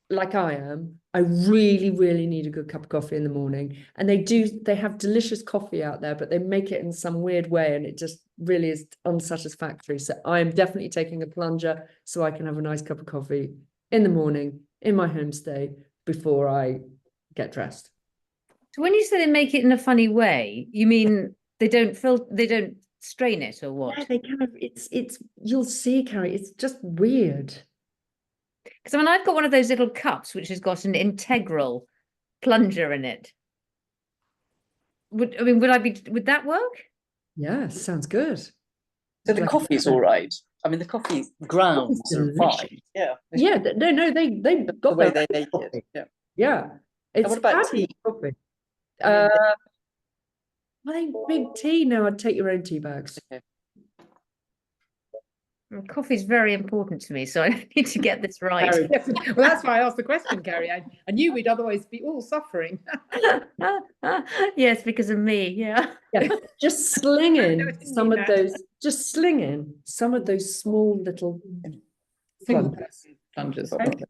like I am, I really, really need a good cup of coffee in the morning. And they have delicious coffee out there, but they make it in some weird way and it just really is unsatisfactory. So I am definitely taking a plunger so I can have a nice cup of coffee in the morning in my homestay before I get dressed. So when you say they make it in a funny way, you mean they don't strain it or what? Yeah, they kind of, it's you'll see, Carrie, it's just weird. Because I mean, I've got one of those little cups which has got an integral plunger in it. Would that work? Yeah, sounds good. So the coffee's all right. I mean, the coffee grounds are delicious. fine. Yeah. Yeah, no, they got The way their they own make coffee. it. Yeah. Yeah, it's what about fabulous tea? coffee. I mean, I think big tea. No, I'd take your own tea bags. okay. Coffee is very important to me, so I need to get this right. Very- Yes, well, that's why I asked the question, Carrie. I knew we'd otherwise be all suffering. Yes, because of me. Yeah. Yeah, just sling No, in I didn't some mean of that. those. Just sling in some of those small little Single plungers. plungers. Okay.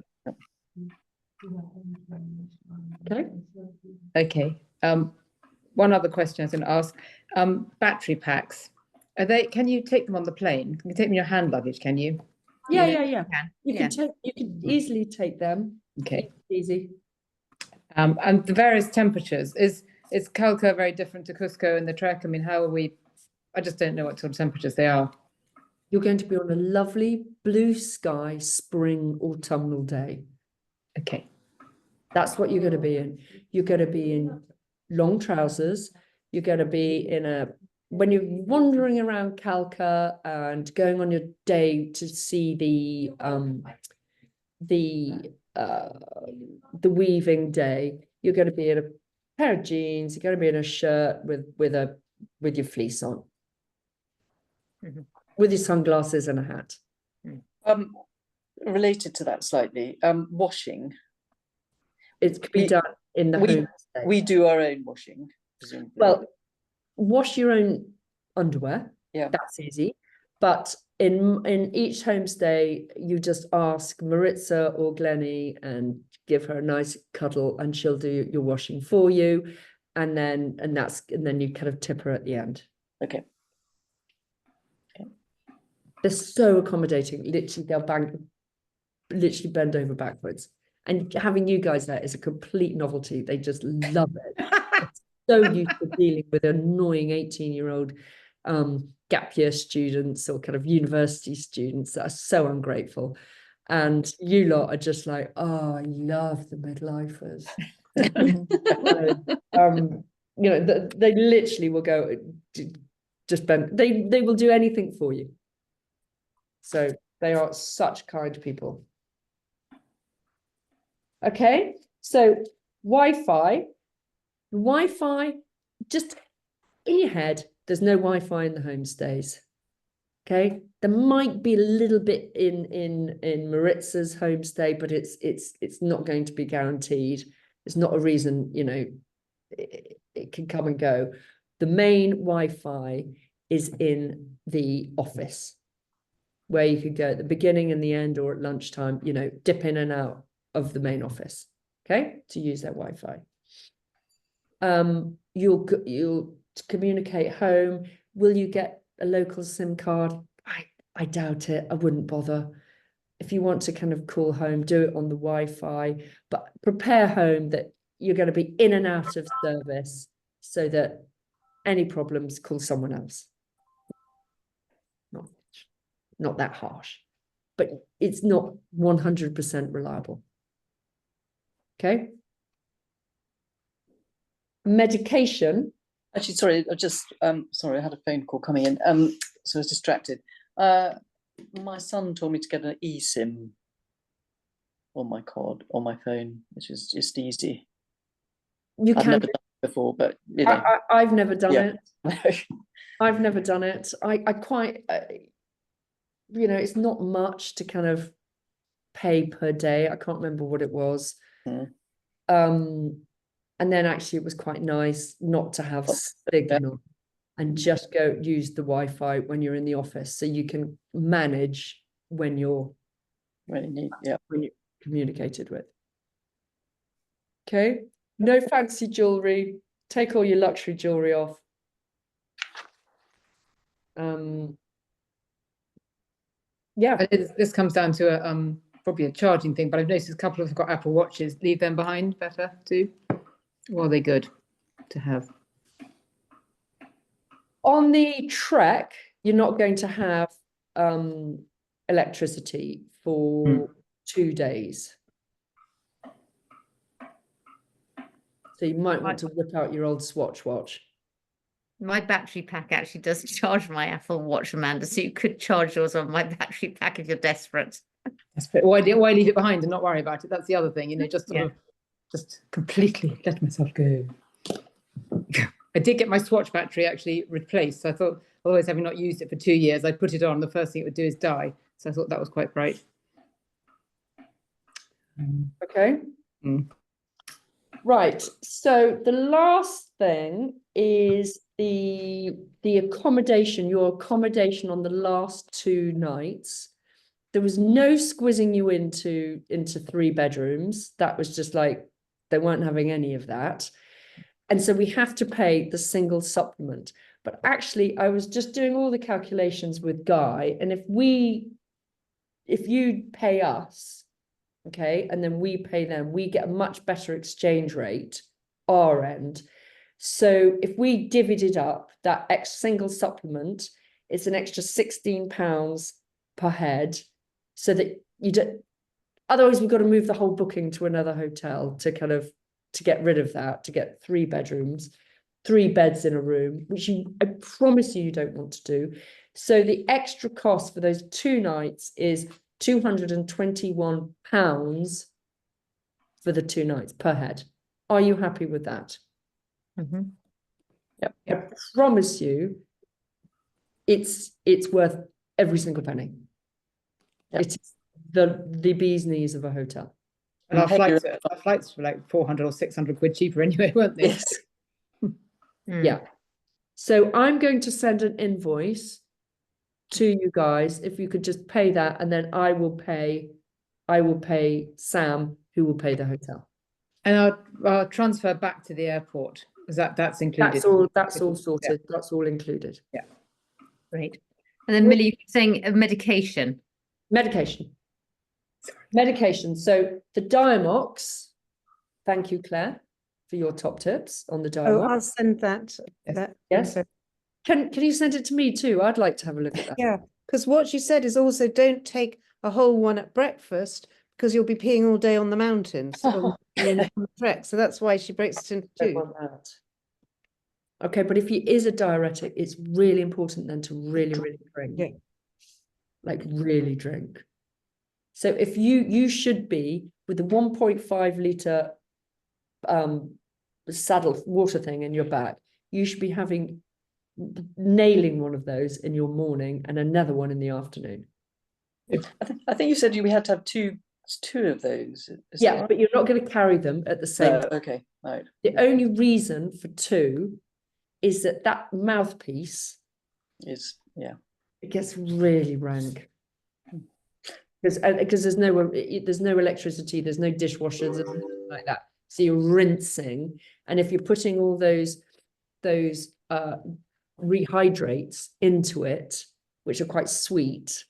Okay. Okay. One other question I was going to ask. Battery packs. Are they? Can you take them on the plane? Can you take them in your hand luggage? Can you? Yeah, Yeah. yeah. You Yeah. can take. You can easily take them. Okay. Easy. And the various temperatures. Is Calca very different to Cusco and the trek? I mean, how are we? I just don't know what sort of temperatures they are. You're going to be on a lovely blue sky spring autumnal day. Okay. That's what you're going to be in. You're going to be in long trousers. You're going to be in when you're wandering around Calca and going on your day to see the weaving day, you're going to be in a pair of jeans. You're going to be in a shirt with your fleece on, with your sunglasses and a hat. Related to that slightly, washing. It could be done in the home. We do our own washing, presumably. Well, wash your own underwear. Yeah, that's easy. But in each homestay, you just ask Maritza or Glennie and give her a nice cuddle, and she'll do your washing for you, and then you kind of tip her at the end. Okay. They're so accommodating. Literally, they'll literally bend over backwards. And having you guys there is a complete novelty. They just love it. So used to dealing with annoying 18-year-old gap year students or kind of university students that are so ungrateful. And you lot are just like, oh, I love the midlifers. They literally will go just bend. They will do anything for you. So they are such kind people. Okay, so Wi-Fi, just in your head, there's no Wi-Fi in the homestays. Okay, there might be a little bit in Maritza's homestay, but it's not going to be guaranteed. It's not a reason, it can come and go. The main Wi-Fi is in the office, where you could go at the beginning and the end, or at lunchtime, dip in and out of the main office, okay, to use their Wi-Fi. You'll communicate home. Will you get a local SIM card? I doubt it. I wouldn't bother. If you want to kind of call home, do it on the Wi-Fi, but prepare home that you're going to be in and out of service, so that any problems, call someone else. Not that harsh, but it's not 100% reliable. Okay. Medication. Actually, sorry, sorry, I had a phone call coming in. So I was distracted. My son told me to get an eSIM on my card, on my phone, which is just easy. You I've can never done it before, but I've never done Yeah. it. I've never done it. I quite, it's not much to kind of pay per day. I can't remember what it was. And then actually it was quite nice not to have signal and just go use the Wi-Fi when you're in the office, so you can manage when you're when you're communicated with. Okay, no fancy jewelry. Take all your luxury jewelry off. Yeah, This comes down to probably a charging thing, but I've noticed a couple have got Apple Watches. Leave them behind better too. Or are they good to have? on the trek, you're not going to have electricity for 2 days. So you might want to whip out your old Swatch watch. My battery pack actually does charge my Apple Watch, Amanda, so you could charge yours on my battery pack if you're desperate. Why leave it behind and not worry about it? That's the other thing, just sort Yeah. of just completely let myself go. I did get my Swatch battery actually replaced. So I thought, otherwise, having not used it for 2 years, I'd put it on. The first thing it would do is die. So I thought that was quite bright. Okay. Mm. Right. So the last thing is the accommodation, your accommodation on the last 2 nights. There was no squizzing you into 3 bedrooms. That was just like, they weren't having any of that. And so we have to pay the single supplement. But actually, I was just doing all the calculations with Guy. And if you pay us, okay, and then we pay them, we get a much better exchange rate, our end. So if we divvied it up, that single supplement, it's an extra £16 per head, so that you don't, otherwise we've got to move the whole booking to another hotel to get rid of that, to get 3 bedrooms, 3 beds in a room, which I promise you don't want to do. So the extra cost for those 2 nights is £221 for the 2 nights per head. Are you happy with that? Mm-hmm. Yep. I promise you, it's worth every single penny. Yep. It's the bee's knees of a hotel. And our flights were like 400 or 600 quid cheaper anyway, weren't they? Yes. Yeah. So I'm going to send an invoice to you guys. If you could just pay that, and then I will pay Sam, who will pay the hotel. And our transfer back to the airport, that's included. That's all sorted. Yeah. That's all included. Yeah. Great. And then Millie, you're saying medication. Medication. So the Diamox, thank you, Claire, for your top tips on the Diamox. Oh, I'll send that. Yes. Can you send it to me too? I'd like to have a look at that. Yeah, because what she said is also don't take a whole one at breakfast because you'll be peeing all day on the mountains on the trek. So that's why she breaks it into 2. Okay, but if he is a diuretic, it's really important then to really drink. Yeah. Like really drink. So if you should be with the 1.5 litre saddle water thing in your back, you should be nailing one of those in your morning and another one in the afternoon. I think you said we had to have two of those. Is Yeah, that right? but you're not going to carry them at the same time. Okay, right. The only reason for 2 is that mouthpiece Is it gets really rank. Because there's no electricity, there's no dishwasher, there's nothing like that. So you're rinsing, and if you're putting all those rehydrates into it, which are quite sweet,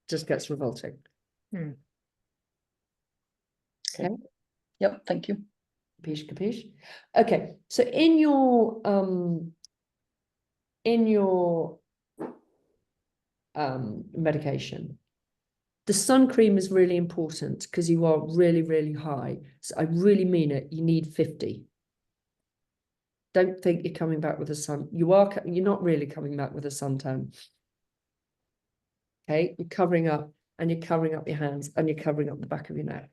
just gets revolting. Okay. Yep. Thank you. Capiche. Okay. So in your medication, the sun cream is really important because you are really, really high. So I really mean it. You need 50. Don't think you're coming back with a sun. You're not really coming back with a suntan. Okay, you're covering up, and you're covering up your hands, and you're covering up the back of your neck.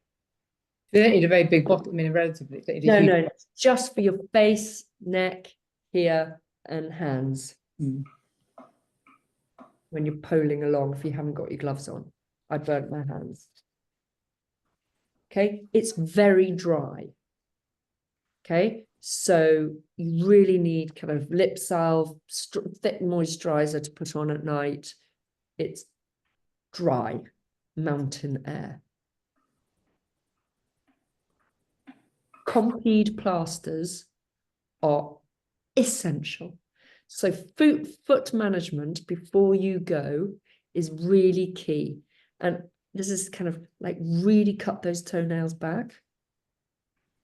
You don't need a very big bottle. I mean, relatively. No, just for your face, neck, here, and hands. When you're poling along, if you haven't got your gloves on. I burnt my hands. Okay, it's very dry. Okay, so you really need kind of lip salve, thick moisturizer to put on at night. It's dry mountain air. Compeed plasters are essential. So foot management before you go is really key. And this is kind of like really cut those toenails back.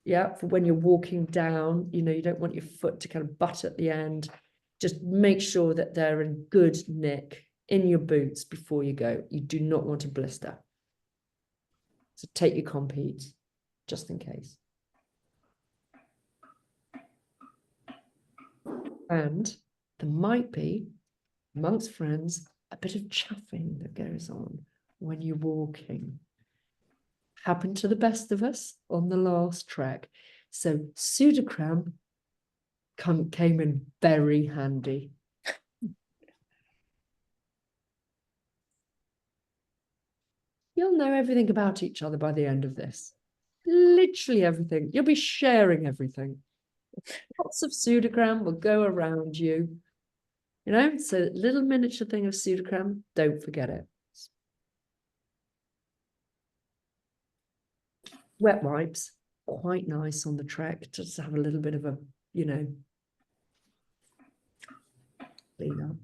Yeah, for when you're walking down, you don't want your foot to kind of butt at the end. Just make sure that they're in good nick in your boots before you go. You do not want a blister. So take your Compeeds just in case. And there might be, amongst friends, a bit of chaffing that goes on when you're walking. Happened to the best of us on the last trek. So pseudocram came in very handy. You'll know everything about each other by the end of this. Literally everything. You'll be sharing everything. Lots of pseudocram will go around you. You know, it's a little miniature thing of pseudocram. Don't forget it. Wet wipes, quite nice on the trek. Just to have a little bit of a, you know, clean up.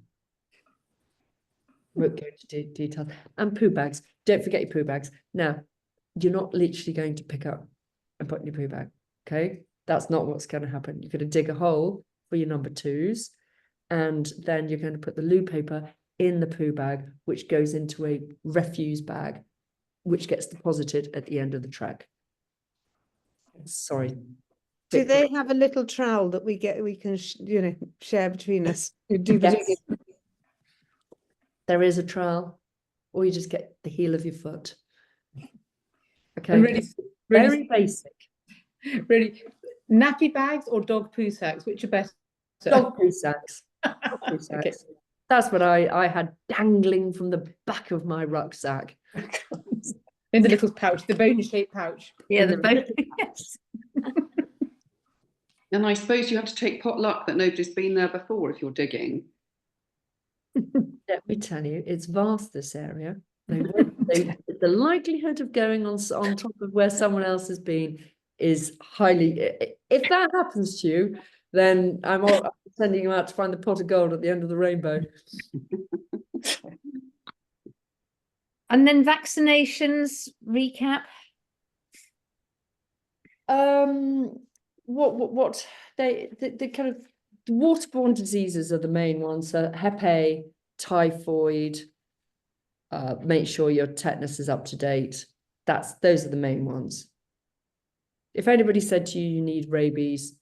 Won't go into detail. And poo bags. Don't forget your poo bags. Now, you're not literally going to pick up and put in your poo bag. Okay, that's not what's going to happen. You're going to dig a hole for your number twos, and then you're going to put the loo paper in the poo bag, which goes into a refuse bag, which gets deposited at the end of the trek. Sorry. Do they have a little trowel that we can share between us? who do the Yes. digging? There is a trowel, or you just get the heel of your foot. Okay, And really, very basic. really, nappy bags or dog poo sacks, which are better? Dog poo sacks. Dog poo sacks. Okay. That's what I had dangling from the back of my rucksack. In the little pouch, the bone-shaped pouch. Yeah, And the the- boat. Yes. And I suppose you have to take pot luck that nobody's been there before if you're digging. Let me tell you, it's vast, this area. The likelihood of going on top of where someone else has been is highly. If that happens to you, then I'm sending you out to find the pot of gold at the end of the rainbow. And then vaccinations recap. What the kind of waterborne diseases are the main ones. So Hep A, typhoid. Make sure your tetanus is up to date. Those are the main ones. If anybody said to you you need rabies,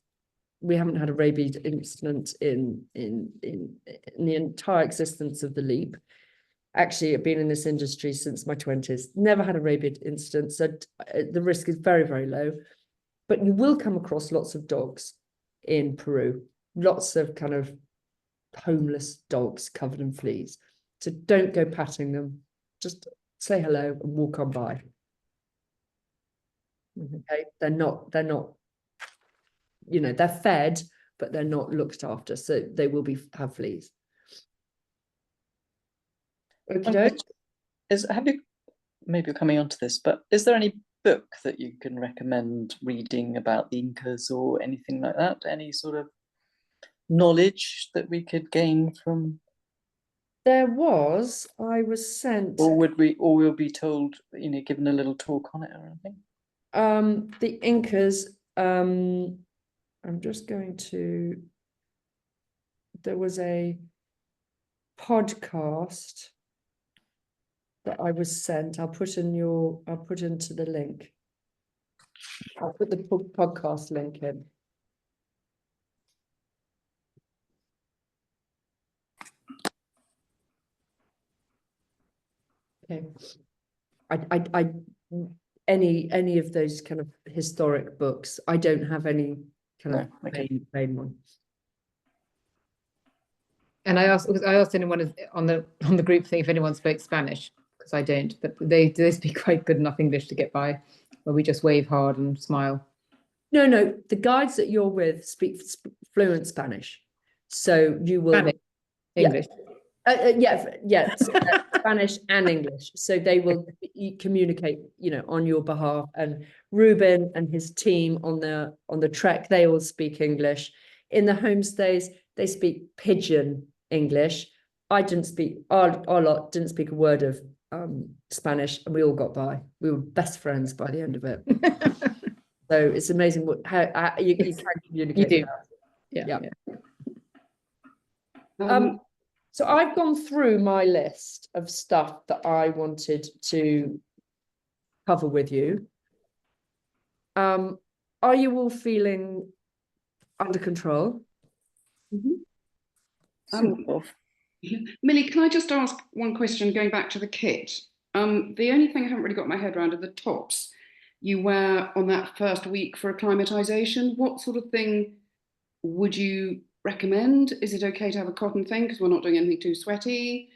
we haven't had a rabies incident in the entire existence of the Leap. Actually, I've been in this industry since my 20s, never had a rabies incident, so the risk is very, very low. But you will come across lots of dogs in Peru, lots of kind of homeless dogs covered in fleas. So don't go patting them, just say hello and walk on by. Okay, they're not, you know, they're fed, but they're not looked after, so they will have fleas. Okay. Maybe you're coming onto this, but is there any book that you can recommend reading about the Incas or anything like that? Any sort of knowledge that we could gain from? I was sent. Or we'll be told, you know, given a little talk on it or anything? The Incas, I'm just going to, there was a podcast that I was sent. I'll put into the link. I'll put the podcast link in. Okay. I any of those kind of historic books, I don't have any kind of main one. And I asked anyone on the group thing if anyone spoke Spanish, because I don't, but they speak quite good enough English to get by, where we just wave hard and smile. No, the guides that you're with speak fluent Spanish, so you will Spanish, English. Spanish and English, so they will communicate, you know, on your behalf. And Ruben and his team on the trek, they all speak English. In the homestays, they speak pidgin English. I didn't speak, our lot didn't speak a word of Spanish, and we all got by. We were best friends by the end of it. So it's amazing how you can communicate. You do. Yeah. Um, So I've gone through my list of stuff that I wanted to cover with you. Are you all feeling under control? Sort of. Millie, can I just ask one question going back to the kit? The only thing I haven't really got my head around are the tops you wear on that first week for acclimatization. What sort of thing would you recommend? Is it okay to have a cotton thing because we're not doing anything too sweaty?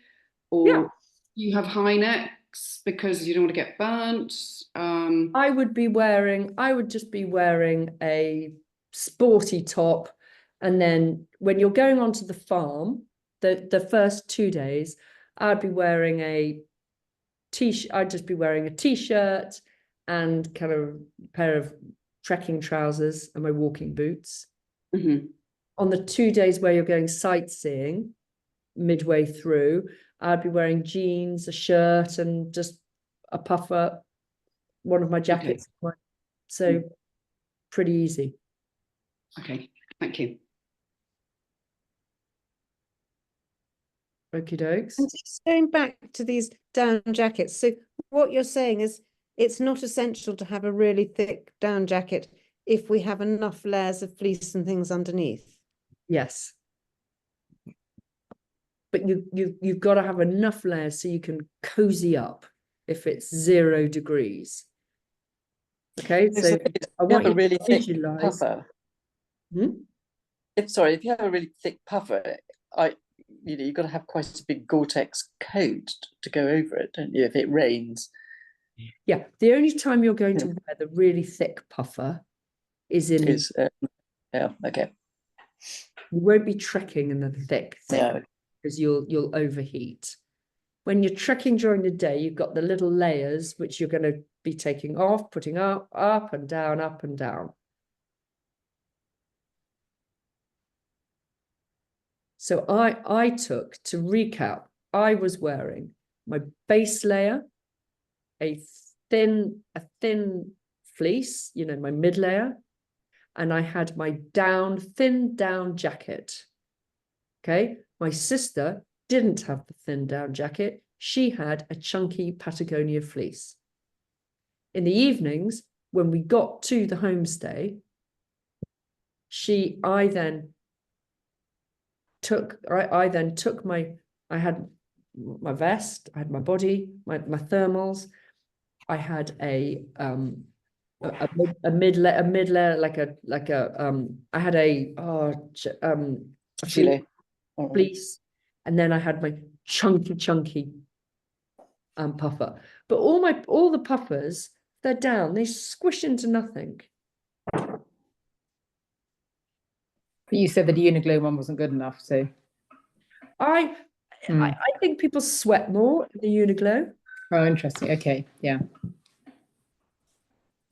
Or you have high necks because you don't want to get burnt? I would just be wearing a sporty top. And then when you're going onto the farm, the first 2 days, I'd be wearing a t-shirt. I'd just be wearing a t-shirt and kind of pair of trekking trousers and my walking boots. Mm-hmm. On the 2 days where you're going sightseeing, midway through, I'd be wearing jeans, a shirt, and just a puffer, one of my jackets. Okay. So pretty easy. Okay, thank you. Okie dokes. And just going back to these down jackets, so what you're saying is it's not essential to have a really thick down jacket if we have enough layers of fleece and things underneath. Yes. But you've got to have enough layers so you can cozy up if it's 0 degrees. Okay, so I want you have a really thick visualize. puffer. Hmm? If you have a really thick puffer, you've got to have quite a big Gore-Tex coat to go over it, don't you? If it rains. Yeah, the only time you're going to wear the really thick puffer is in. Okay. You won't be trekking in the thick because you'll overheat. When you're trekking during the day, you've got the little layers which you're going to be taking off, putting up and down, up and down. So I took, to recap, I was wearing my base layer, a thin fleece, my mid layer, and I had my thin down jacket. Okay, my sister didn't have the thin down jacket. She had a chunky Patagonia fleece. In the evenings, when we got to the homestay, I then took I had my vest, I had my body, my thermals, I had a mid layer, I had a fleece, and then I had my chunky puffer. But all the puffers, they're down, they squish into nothing. But you said that the Uniqlo one wasn't good enough, so I think people sweat more in the Uniqlo. Oh, interesting. Okay, yeah.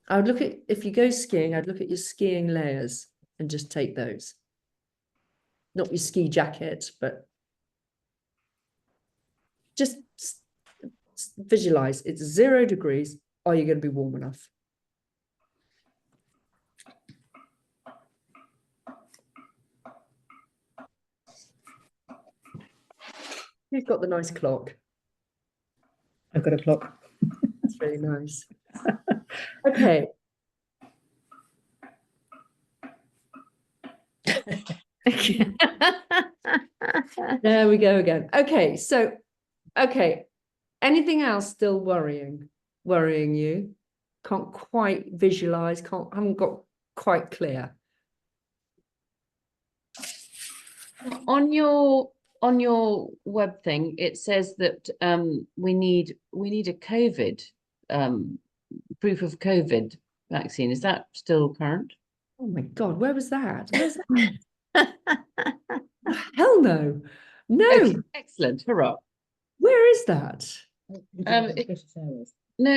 I would look at, if you go skiing, I'd look at your skiing layers and just take those. Not your ski jacket, but just visualize it's 0 degrees. Are you going to be warm enough? Who's got the nice clock? I've got a clock. That's really nice. Okay. There we go again. Okay, so anything else still worrying you? Can't quite visualize, haven't got quite clear. On your web thing, it says that we need a COVID proof of COVID vaccine. Is that still current? Oh my God, where was that? Where's that? Hell no. Okay, excellent. Hurrah. Where is that? No, it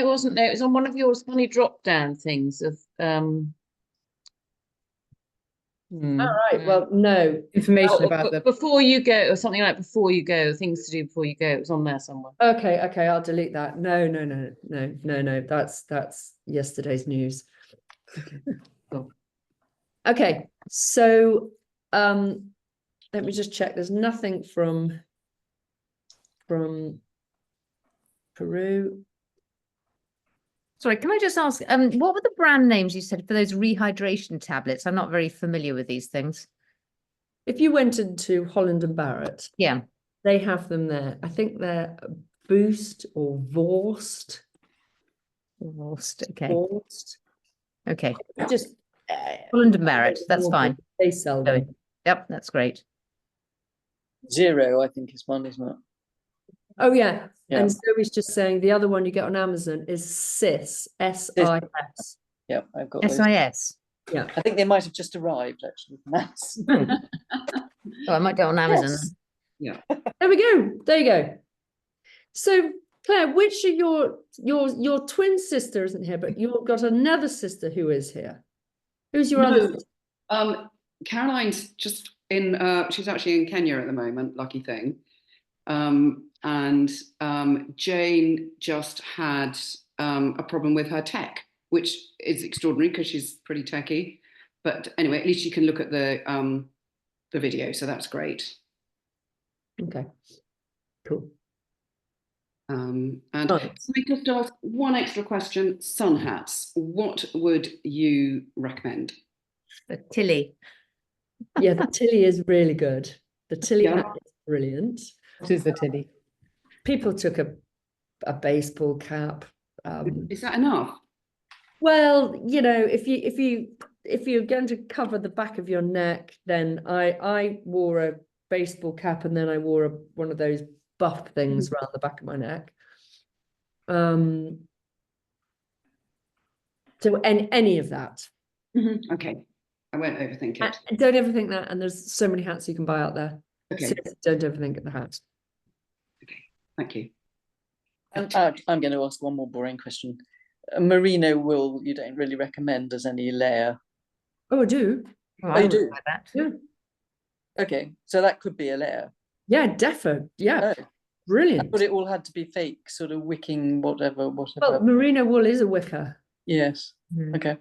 wasn't. No, it was on one of your funny drop-down things of All right. Well, no information about the before you go, or something like before you go, things to do before you go. It was on there somewhere. Okay, I'll delete that. No. That's yesterday's news. Okay. Cool. Okay, so let me just check. There's nothing from Peru. Sorry, can I just ask, what were the brand names you said for those rehydration tablets? I'm not very familiar with these things. if you went into Holland and Barrett, Yeah. they have them there. I think they're Boost or Vorst. Okay. Vorst. Okay. Just Holland and Barrett. That's fine. They sell them. Yep, that's great. Zero, I think, is one, isn't it? Oh yeah. Yeah. And Zoe's just saying the other one you get on Amazon is SIS. SIS. Yeah, I've got those. SIS. Yeah. I think they might have just arrived actually from us. Oh, I might go on Amazon. Yeah. There we go. There you go. So Claire, which of your twin sister isn't here, but you've got another sister who is here. Who's your other sister? Caroline's just in, she's actually in Kenya at the moment, lucky thing. Jane just had a problem with her tech, which is extraordinary because she's pretty techy. But anyway, at least you can look at the video, so that's great. Okay, cool. And Nice. can we just ask one extra question? Sun hats, what would you recommend? The Tilly. Yeah, the Tilly is really good. The Tilly Yeah. hat is brilliant. What is the Tilly? People took a baseball cap. Is that enough? Well, you know, if you're going to cover the back of your neck, then I wore a baseball cap and then I wore one of those buff things around the back of my neck. So any of that. Okay, I won't overthink it. Don't overthink that. And there's so many hats you can buy out there. Okay, Seriously, don't overthink the hat. thank you. And I'm going to ask one more boring question. Merino wool, you don't really recommend as any layer. Oh, I do. Oh, Oh, I you would do? like that. Yeah. Okay, so that could be a layer. Yeah, defo. Yeah, Oh, I brilliant. thought it all had to be fake, sort of wicking, whatever. Well, merino wool is a wicker. Yes. Mm. Okay.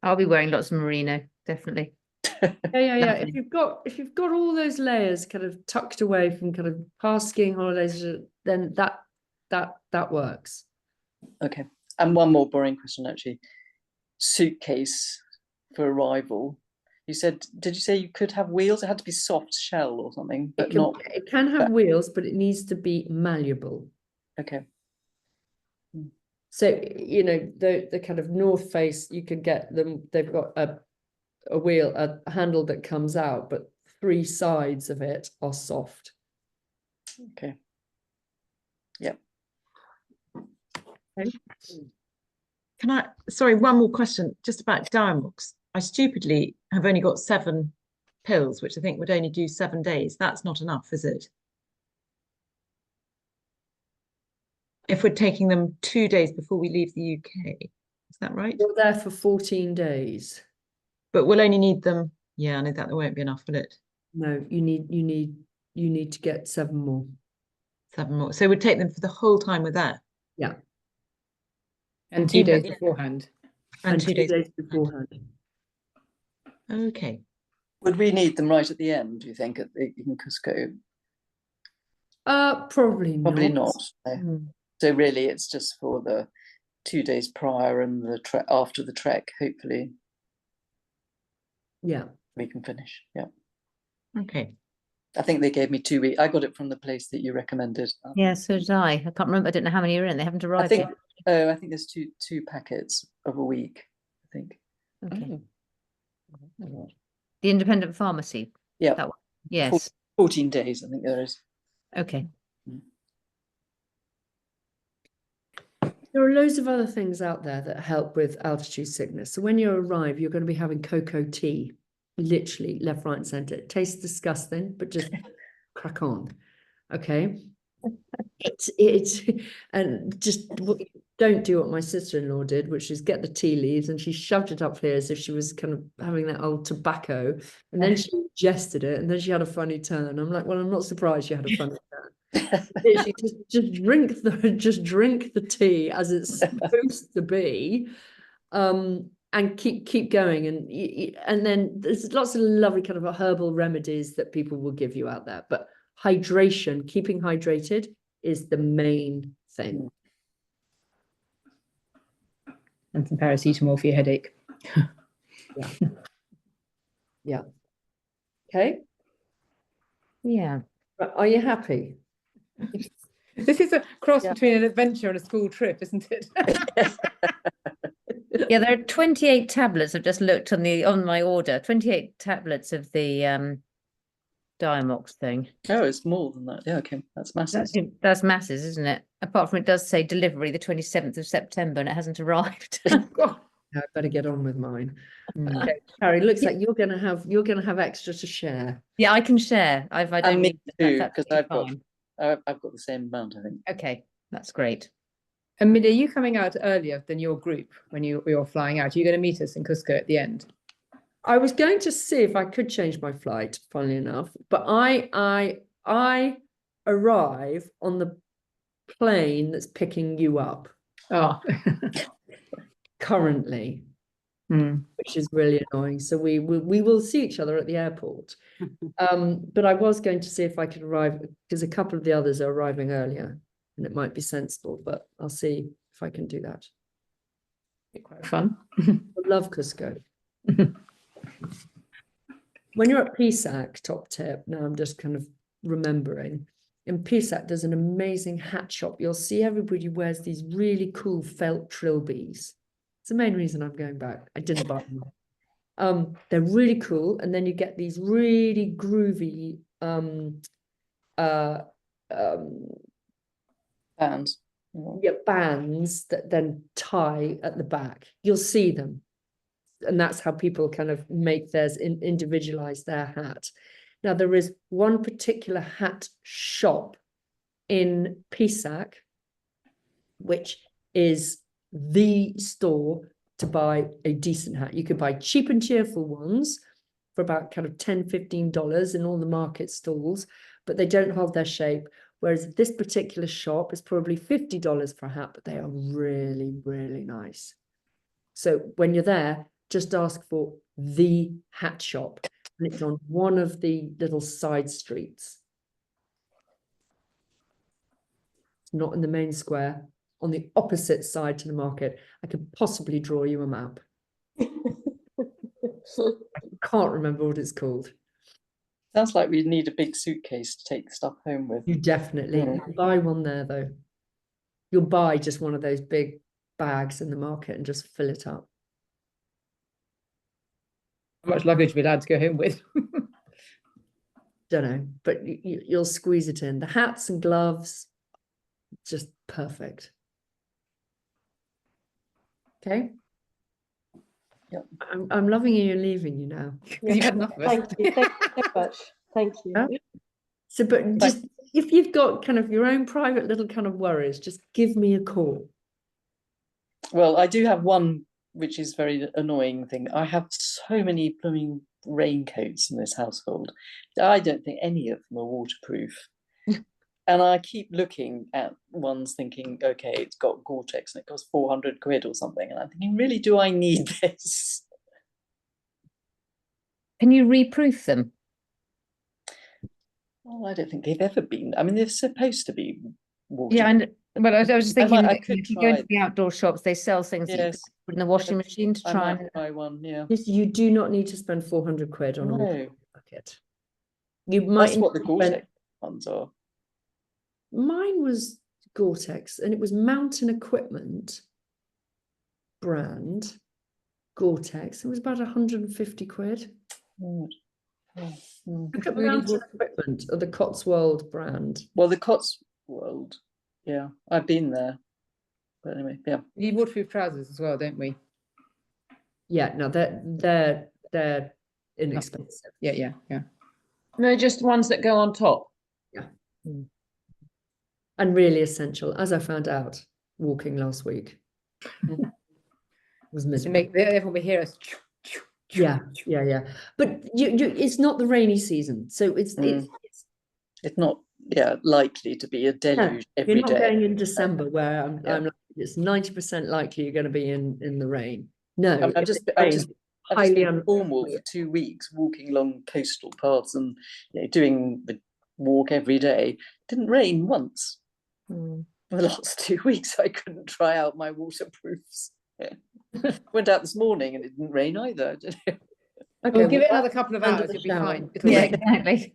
I'll be wearing lots of merino, definitely. Yeah. Lovely. If you've got all those layers kind of tucked away from kind of past skiing holidays, then that works. Okay. And one more boring question, actually. Suitcase for arrival. You said, did you say you could have wheels? It had to be soft shell or something, but It can have wheels, but it needs to be malleable. Okay. So, you know, the kind of North Face, you could get them, they've got a wheel, a handle that comes out, but 3 sides of it are soft. Okay. Yep. Okay. Can I, sorry, one more question just about Diamox. I stupidly have only got 7 pills, which I think would only do 7 days. That's not enough, is it? If we're taking them 2 days before we leave the UK, is that right? You're there for 14 days. But we'll only need them. Yeah, I know that won't be enough, will it? No, you need to get 7 more. 7 more. So we'd take them for the whole time with that. Yeah. And 2 Even- days beforehand. And 2 2 days. beforehand. Okay. Would we need them right at the end, do you think, in Cusco? Probably not. Probably not. No. Mm. So really, it's just for the 2 days prior and the trek after the trek. Hopefully, Yeah. we can finish. Yeah, Okay. I think they gave me 2 weeks. I got it from the place that you recommended. Yeah, so did I. I can't remember. I don't know how many are in. They haven't I arrived think. yet. Oh, I think there's two packets of a week. I think. Okay. Oh. The independent pharmacy. Yeah. That one. Yes. 14 days. I think there is. Okay. There are loads of other things out there that help with altitude sickness. So when you arrive, you're going to be having cocoa tea, literally left, right, and center. It tastes disgusting, but just crack on. Okay. It's and just don't do what my sister-in-law did, which is get the tea leaves, and she shoved it up here as if she was kind of having that old tobacco, and then she ingested it, and then she had a funny turn. I'm like, well, I'm not surprised you had a funny turn. Literally, just drink the tea as it's supposed to be, and keep going, and then there's lots of lovely kind of herbal remedies that people will give you out there, but hydration, keeping hydrated is the main thing. And some paracetamol for your headache. Yeah. Okay, Yeah. are you happy? This is a cross Yeah. between an adventure and a school trip, isn't it? Yeah, there are 28 tablets. I've just looked on my order. 28 tablets of the Diamox thing. Oh, it's more than that. Yeah, okay, that's massive. That's masses, isn't it? Apart from it does say delivery the 27th of September and it hasn't arrived. God, I better get on with mine. Okay, Harry, looks like you're gonna have extra to share. Yeah, I can share. I don't And me need that's too, because absolutely I've got the same amount, I think. fine. Okay, that's great. And Millie, are you coming out earlier than your group when you're flying out? Are you going to meet us in Cusco at the end? I was going to see if I could change my flight, funnily enough, but I arrive on the plane that's picking you up Oh, currently, Hmm. which is really annoying. So we will see each other at the airport. But I was going to see if I could arrive because a couple of the others are arriving earlier, and it might be sensible. But I'll see if I can do that. quite fun. I love Cusco. When you're at Pisac, top tip, now I'm just kind of remembering, in Pisac, there's an amazing hat shop. You'll see everybody wears these really cool felt trilbies. It's the main reason I'm going back. I didn't buy them. They're really cool. And then you get these really groovy Bands. bands that then tie at the back. You'll see them. And that's how people kind of make theirs, individualize their hat. Now, there is one particular hat shop in Pisac, which is the store to buy a decent hat. You could buy cheap and cheerful ones for about kind of $10, $15 in all the market stalls, but they don't hold their shape. Whereas this particular shop is probably $50 for a hat, but they are really, really nice. So when you're there, just ask for the hat shop, and it's on one of the little side streets. It's not in the main square, on the opposite side to the market. I could possibly draw you a map. I can't remember what it's called. Sounds like we need a big suitcase to take stuff home with. You definitely Mm. buy one there, though. You'll buy just one of those big bags in the market and just fill it up. How much luggage are we allowed to go home with? Don't know, but you'll squeeze it in. The hats and gloves, just perfect. Okay. Yep. I'm loving you. You're leaving you now. You've had enough of us. Thank you so much. Thank you. Yeah. So, but just if you've got kind of your own private little kind of worries, just give me a call. Well, I do have one which is very annoying thing. I have so many blooming raincoats in this household. I don't think any of them are waterproof. And I keep looking at ones thinking, okay, it's got Gore-Tex and it costs 400 quid or something. And I'm thinking, really, do I need this? Can you reproof them? Well, I don't think they've ever been. I mean, they're supposed to be waterproof. Yeah, and but I was just thinking, I that could if you go into try. the outdoor shops, they sell things that you Yes. could put in the washing machine to I try might and. buy one, yeah. Yes, you do not need to spend 400 quid on a No, waterproof bucket. You might. that's what the spend- Gore-Tex ones are. Mine was Gore-Tex, and it was Mountain Equipment brand Gore-Tex. It was about 150 quid. Mm. Look at Really Mountain Equipment or the Cotswold brand. Well, the Cotswold, yeah, I've been there. But anyway, yeah. We need waterproof trousers as well, don't we? Yeah, no, they're inexpensive. Yeah. No, just ones that go on top. And really essential, as I found out walking last week. It was To miserable. make everyone will hear us. Yeah. But it's not the rainy season, so it's It's not, likely to be a deluge every you're not day. going in December where I'm Yeah. like, it's 90% likely you're going to be in the rain. No, I've if just it been rains, in highly Cornwall for 2 weeks, walking along coastal paths and doing the walk every day. Didn't rain once. For the last 2 weeks, I couldn't try out my waterproofs. Yeah. Went out this morning and it didn't rain either. I don't know. Okay, We'll give it well, another couple of under hours, the you'll be shower. fine. It'll Yeah, rain. exactly.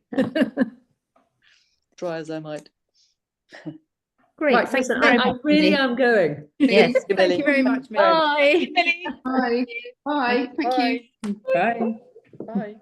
Try as I might. Great. right, Thanks listen, very I much, really Millie. am going. Yes. Thank you very much, Millie. Bye. Bye. Bye. Thank you. Bye. Bye.